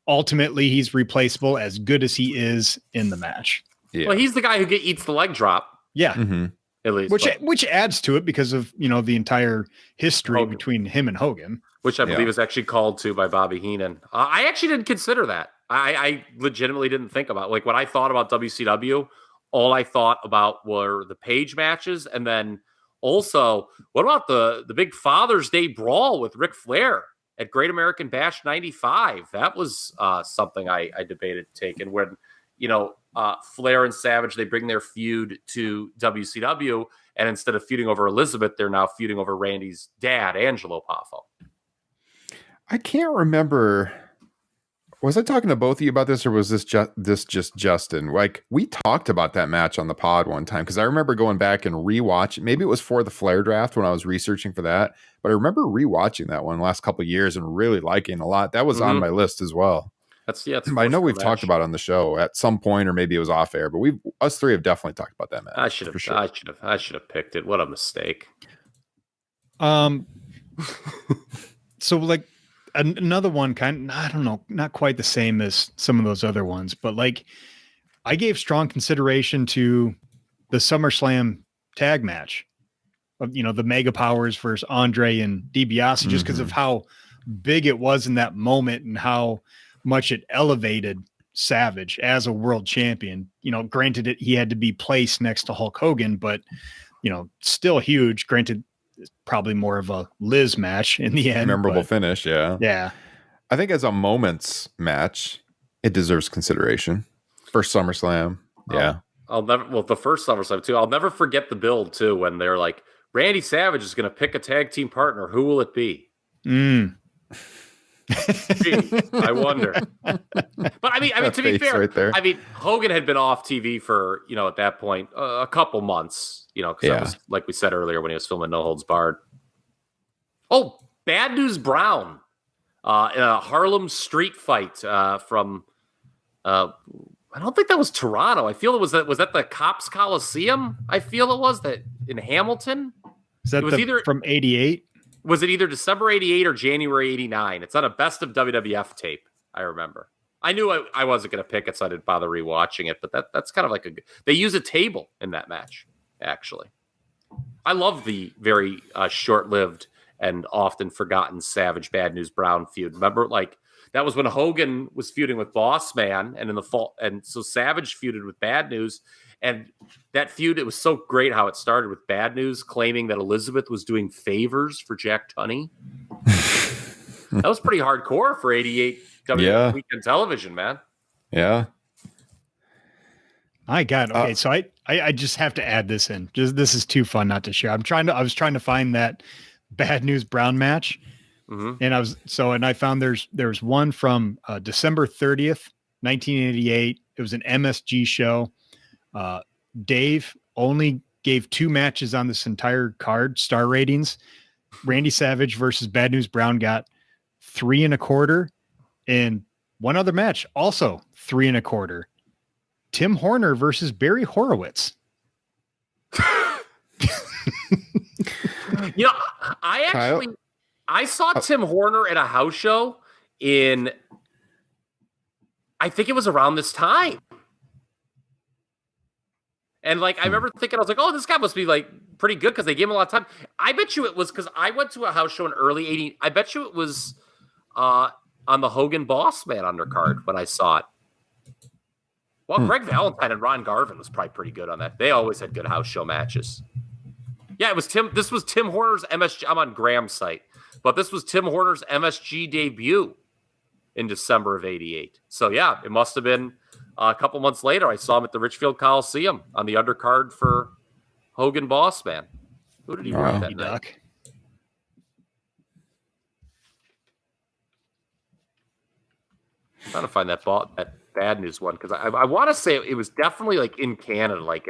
Ultimately, he's replaceable as good as he is in the match.
Yeah.
Well, he's the guy who eats the leg drop.
Yeah.
Mm-hmm.
At least.
Which adds to it because of, the entire history between him and Hogan.
Which I believe is actually called to by Bobby Heenan. I actually didn't consider that. I legitimately didn't think about, like, when I thought about WCW, all I thought about were the Page matches. And then also, what about the big Father's Day brawl with Ric Flair at Great American Bash 95? That was something I debated taking when, Flair and Savage, they bring their feud to WCW, and instead of feuding over Elizabeth, they're now feuding over Randy's dad, Angelo Poffo.
I can't remember. Was I talking to both of you about this, or was this just Justin? Like, we talked about that match on the pod one time, because I remember going back and rewatching. Maybe it was for the Flair draft when I was researching for that, but I remember rewatching that one the last couple of years and really liking a lot. That was on my list as well. I know we've talked about it on the show at some point, or maybe it was off air, but us three have definitely talked about that match.
I should have picked it. What a mistake.
So like another one, I don't know, not quite the same as some of those other ones, but like I gave strong consideration to the SummerSlam tag match of, the Mega Powers versus Andre and DiBiase, just because of how big it was in that moment and how much it elevated Savage as a world champion. Granted he had to be placed next to Hulk Hogan, but still huge. Granted, probably more of a Liz match in the end.
Memorable finish, yeah.
Yeah.
I think as a moments match, it deserves consideration. First SummerSlam, yeah.
The first SummerSlam too. I'll never forget the build too, when they're like, Randy Savage is going to pick a tag team partner. Who will it be? Gee, I wonder. But I mean, to be fair,
right there.
I mean, Hogan had been off TV for, at that point, a couple months, because that was, like we said earlier, when he was filming No Holds Barred. Oh, Bad News Brown in a Harlem street fight from, I don't think that was Toronto. I feel was that the Cops Coliseum? I feel it was that in Hamilton.
Is that either from 88?
Was it either December 88 or January 89? It's on a best of WWF tape, I remember. I knew I wasn't going to pick it, so I didn't bother rewatching it, but that's kind of like they use a table in that match, actually. I love the very short-lived and often forgotten Savage Bad News Brown feud. Remember, like, that was when Hogan was feuding with Boss Man, and in the fall, and so Savage feuded with Bad News. And that feud, it was so great how it started with Bad News claiming that Elizabeth was doing favors for Jack Tunney. That was pretty hardcore for 88 WWF Weekend Television, man.
Yeah.
My God. Okay, so I just have to add this in. This is too fun not to share. I was trying to find that Bad News Brown match. Mm-hmm. And I found there's one from December 30th, 1988. It was an MSG show. Dave only gave 2 matches on this entire card, star ratings. Randy Savage versus Bad News Brown got 3 1/4, and one other match also 3 1/4. Tim Horner versus Barry Horowitz.
I saw Tim Horner at a house show in, I think it was around this time. And like, I remember thinking, I was like, oh, this guy must be like pretty good because they gave him a lot of time. I bet you it was because I went to a house show in early 80s. I bet you it was on the Hogan Boss Man undercard when I saw it. Well, Greg Valentine and Ron Garvin was probably pretty good on that. They always had good house show matches. Yeah, it was Tim. This was Tim Horner's MSG. I'm on Graham's site, but this was Tim Horner's MSG debut in December of 88. So yeah, it must have been a couple months later. I saw him at the Richfield Coliseum on the undercard for Hogan Boss Man. Who did he work that night? I'm trying to find that Bad News one because I want to say it was definitely like in Canada, like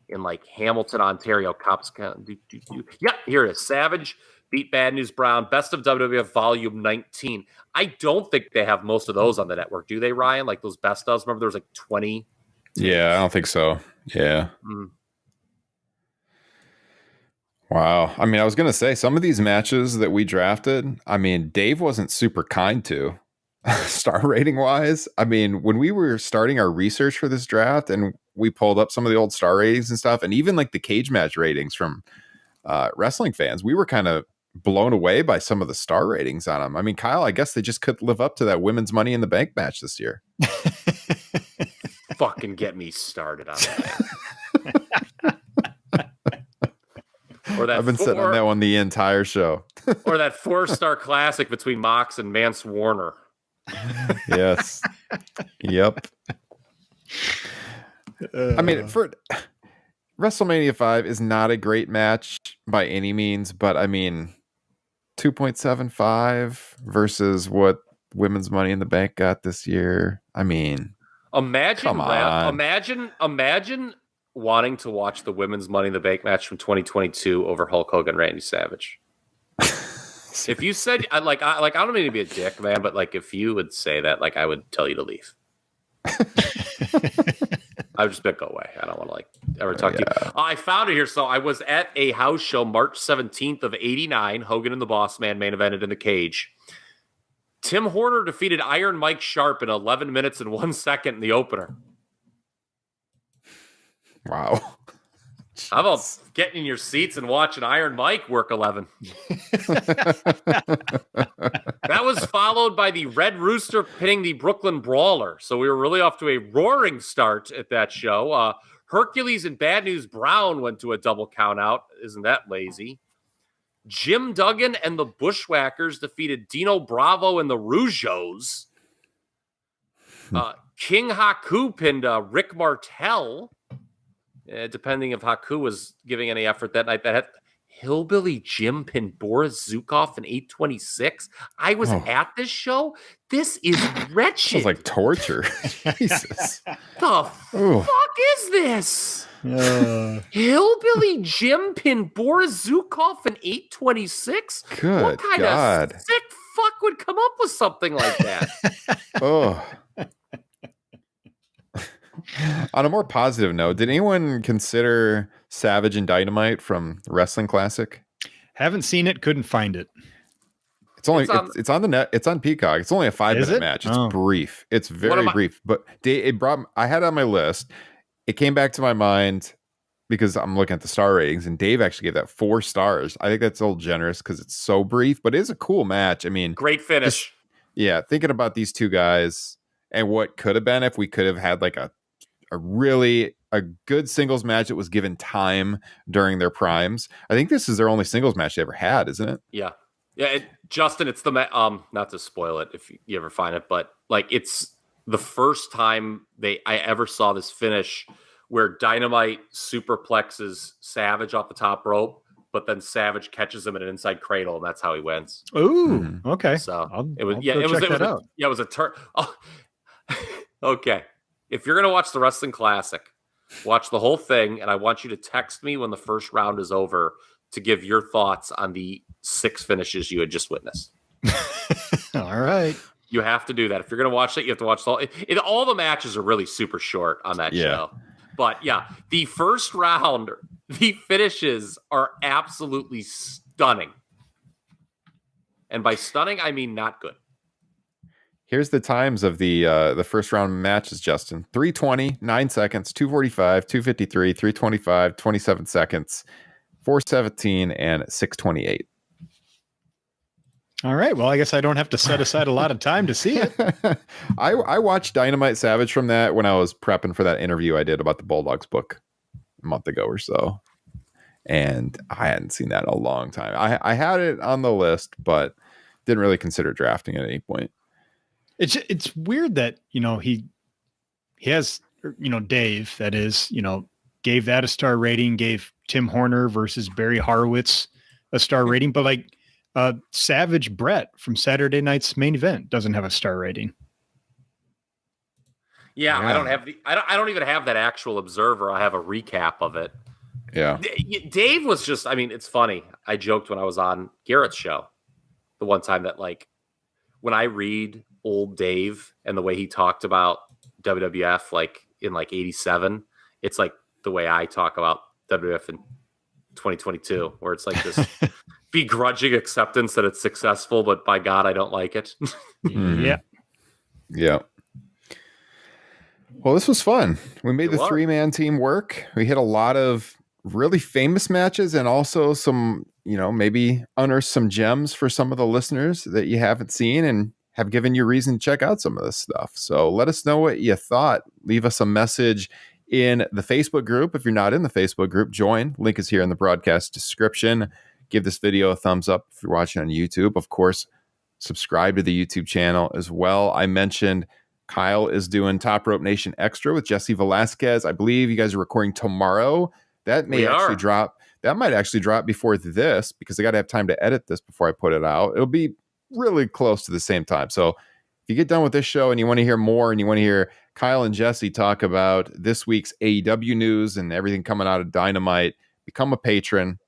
in like Hamilton, Ontario. Cops. Yeah, here it is. Savage beat Bad News Brown. Best of WWF Volume 19. I don't think they have most of those on the network, do they, Ryan? Like those best ofs. Remember, there was like 20.
Yeah, I don't think so. Yeah. Wow. I mean, I was gonna say some of these matches that we drafted. I mean, Dave wasn't super kind to. Star rating wise, I mean, when we were starting our research for this draft and we pulled up some of the old star ratings and stuff, and even like the cage match ratings from wrestling fans, we were kind of blown away by some of the star ratings on them. I mean, Kyle, I guess they just couldn't live up to that women's Money in the Bank match this year.
Fucking get me started on that. Or that
I've been sitting on that one the entire show.
Or that 4-star classic between Mox and Mance Warner.
Yes. Yep. I mean, for WrestleMania 5 is not a great match by any means, but I mean, 2.75 versus what women's Money in the Bank got this year. I mean,
imagine wanting to watch the women's Money in the Bank match from 2022 over Hulk Hogan, Randy Savage. If you said, I don't mean to be a dick, man, but like if you would say that, like I would tell you to leave. I would just go away. I don't want to like ever talk to you. I found it here. So I was at a house show March 17th of 89. Hogan and the Boss Man main evented in the cage. Tim Horner defeated Iron Mike Sharp in 11 minutes and 1 second in the opener.
Wow.
How about getting in your seats and watching Iron Mike work 11? That was followed by the Red Rooster pinning the Brooklyn Brawler. So we were really off to a roaring start at that show. Hercules and Bad News Brown went to a double count out. Isn't that lazy? Jim Duggan and the Bushwhackers defeated Dino Bravo and the Rougeos. King Haku pinned Rick Martel. Depending if Haku was giving any effort that night. That Hillbilly Jim pinned Boris Zukov in 826. I was at this show. This is wretched.
Sounds like torture. Jesus.
The fuck is this? Hillbilly Jim pinned Boris Zukov in 826?
Good
what kind
God.
of sick fuck would come up with something like that?
Oh. On a more positive note, did anyone consider Savage and Dynamite from Wrestling Classic?
Haven't seen it, couldn't find it.
It's on the net. It's on Peacock. It's only a 5-minute match. It's brief. It's very brief. But I had it on my list. It came back to my mind because I'm looking at the star ratings, and Dave actually gave that 4 stars. I think that's a little generous because it's so brief, but it is a cool match. I mean,
great finish.
Thinking about these two guys and what could have been if we could have had like a good singles match that was given time during their primes. I think this is their only singles match they ever had, isn't it?
Yeah. Justin, it's the not to spoil it if you ever find it, but like it's the first time I ever saw this finish where Dynamite superplexes Savage off the top rope, but then Savage catches him in an inside cradle, and that's how he wins.
Ooh, okay.
So it was a turn. Oh, okay. If you're going to watch the Wrestling Classic, watch the whole thing, and I want you to text me when the first round is over to give your thoughts on the 6 finishes you had just witnessed.
All right.
You have to do that. If you're going to watch it, you have to watch all the matches are really super short on that show. But yeah, the first round, the finishes are absolutely stunning. And by stunning, I mean not good.
Here's the times of the first round matches, Justin. 3:20, 9 seconds, 2:45, 2:53, 3:25, 27 seconds, 4:17, and 6:28.
All right. Well, I guess I don't have to set aside a lot of time to see it.
I watched Dynamite Savage from that when I was prepping for that interview I did about the Bulldogs book a month ago or so. And I hadn't seen that in a long time. I had it on the list, but didn't really consider drafting at any point.
It's weird that, he has, Dave, that is, gave that a star rating, gave Tim Horner versus Barry Horowitz a star rating, but like Savage Brett from Saturday Night's Main Event doesn't have a star rating.
Yeah. I don't even have that actual Observer. I have a recap of it.
Yeah.
Dave was just, it's funny. I joked when I was on Garrett's show the one time that like when I read old Dave and the way he talked about WWF like in like 87, it's like the way I talk about WWF in 2022, where it's like this begrudging acceptance that it's successful, but by God, I don't like it.
Yeah.
Well, this was fun. We made the 3-man team work. We hit a lot of really famous matches and also some, maybe unearth some gems for some of the listeners that you haven't seen and have given you reason to check out some of this stuff. So let us know what you thought. Leave us a message in the Facebook group. If you're not in the Facebook group, join. Link is here in the broadcast description. Give this video a thumbs up if you're watching on YouTube. Of course, subscribe to the YouTube channel as well. I mentioned Kyle is doing Top Rope Nation Extra with Jesse Velasquez. I believe you guys are recording tomorrow. That may actually drop. That might actually drop before this because I got to have time to edit this before I put it out. It'll be really close to the same time. So if you get done with this show and you want to hear more and you want to hear Kyle and Jesse talk about this week's AEW news and everything coming out of Dynamite, become a patron.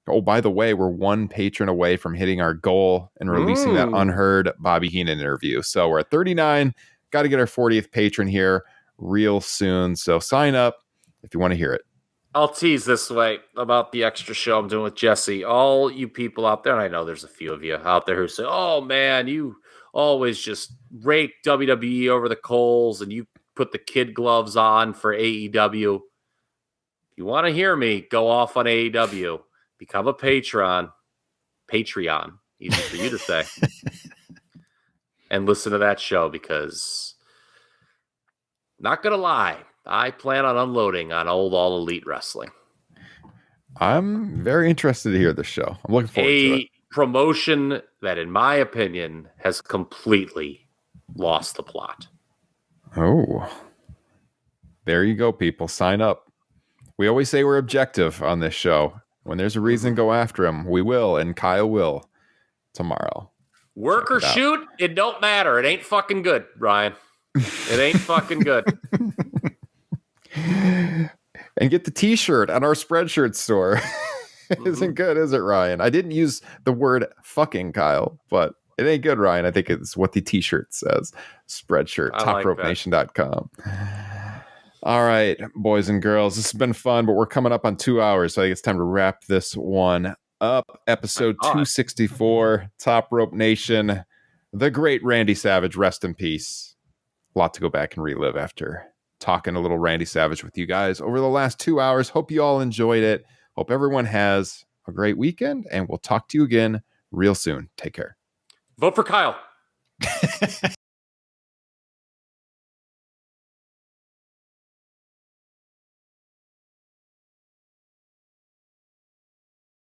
Oh, by the way, we're one patron away from hitting our goal and releasing that unheard Bobby Heenan interview. So we're at 39. Got to get our 40th patron here real soon. So sign up if you want to hear it.
I'll tease this way about the extra show I'm doing with Jesse. All you people out there, and I know there's a few of you out there who say, oh, man, you always just rake WWE over the coals and you put the kid gloves on for AEW. If you want to hear me go off on AEW, become a Patreon, easy for you to say, and listen to that show because, not going to lie, I plan on unloading on old All Elite Wrestling.
I'm very interested to hear this show. I'm looking forward to it.
A promotion that, in my opinion, has completely lost the plot.
Oh, there you go, people. Sign up. We always say we're objective on this show. When there's a reason to go after him, we will, and Kyle will tomorrow.
Work or shoot, it don't matter. It ain't fucking good, Ryan. It ain't fucking good.
And get the t-shirt on our Spreadshirt store. Isn't good, is it, Ryan? I didn't use the word fucking, Kyle, but it ain't good, Ryan. I think it's what the t-shirt says. Spreadshirt, topropenation.com. All right, boys and girls, this has been fun, but we're coming up on 2 hours, so I think it's time to wrap this one up. Episode 264, Top Rope Nation. The great Randy Savage, rest in peace. A lot to go back and relive after talking a little Randy Savage with you guys over the last 2 hours. Hope you all enjoyed it. Hope everyone has a great weekend, and we'll talk to you again real soon. Take care.
Vote for Kyle.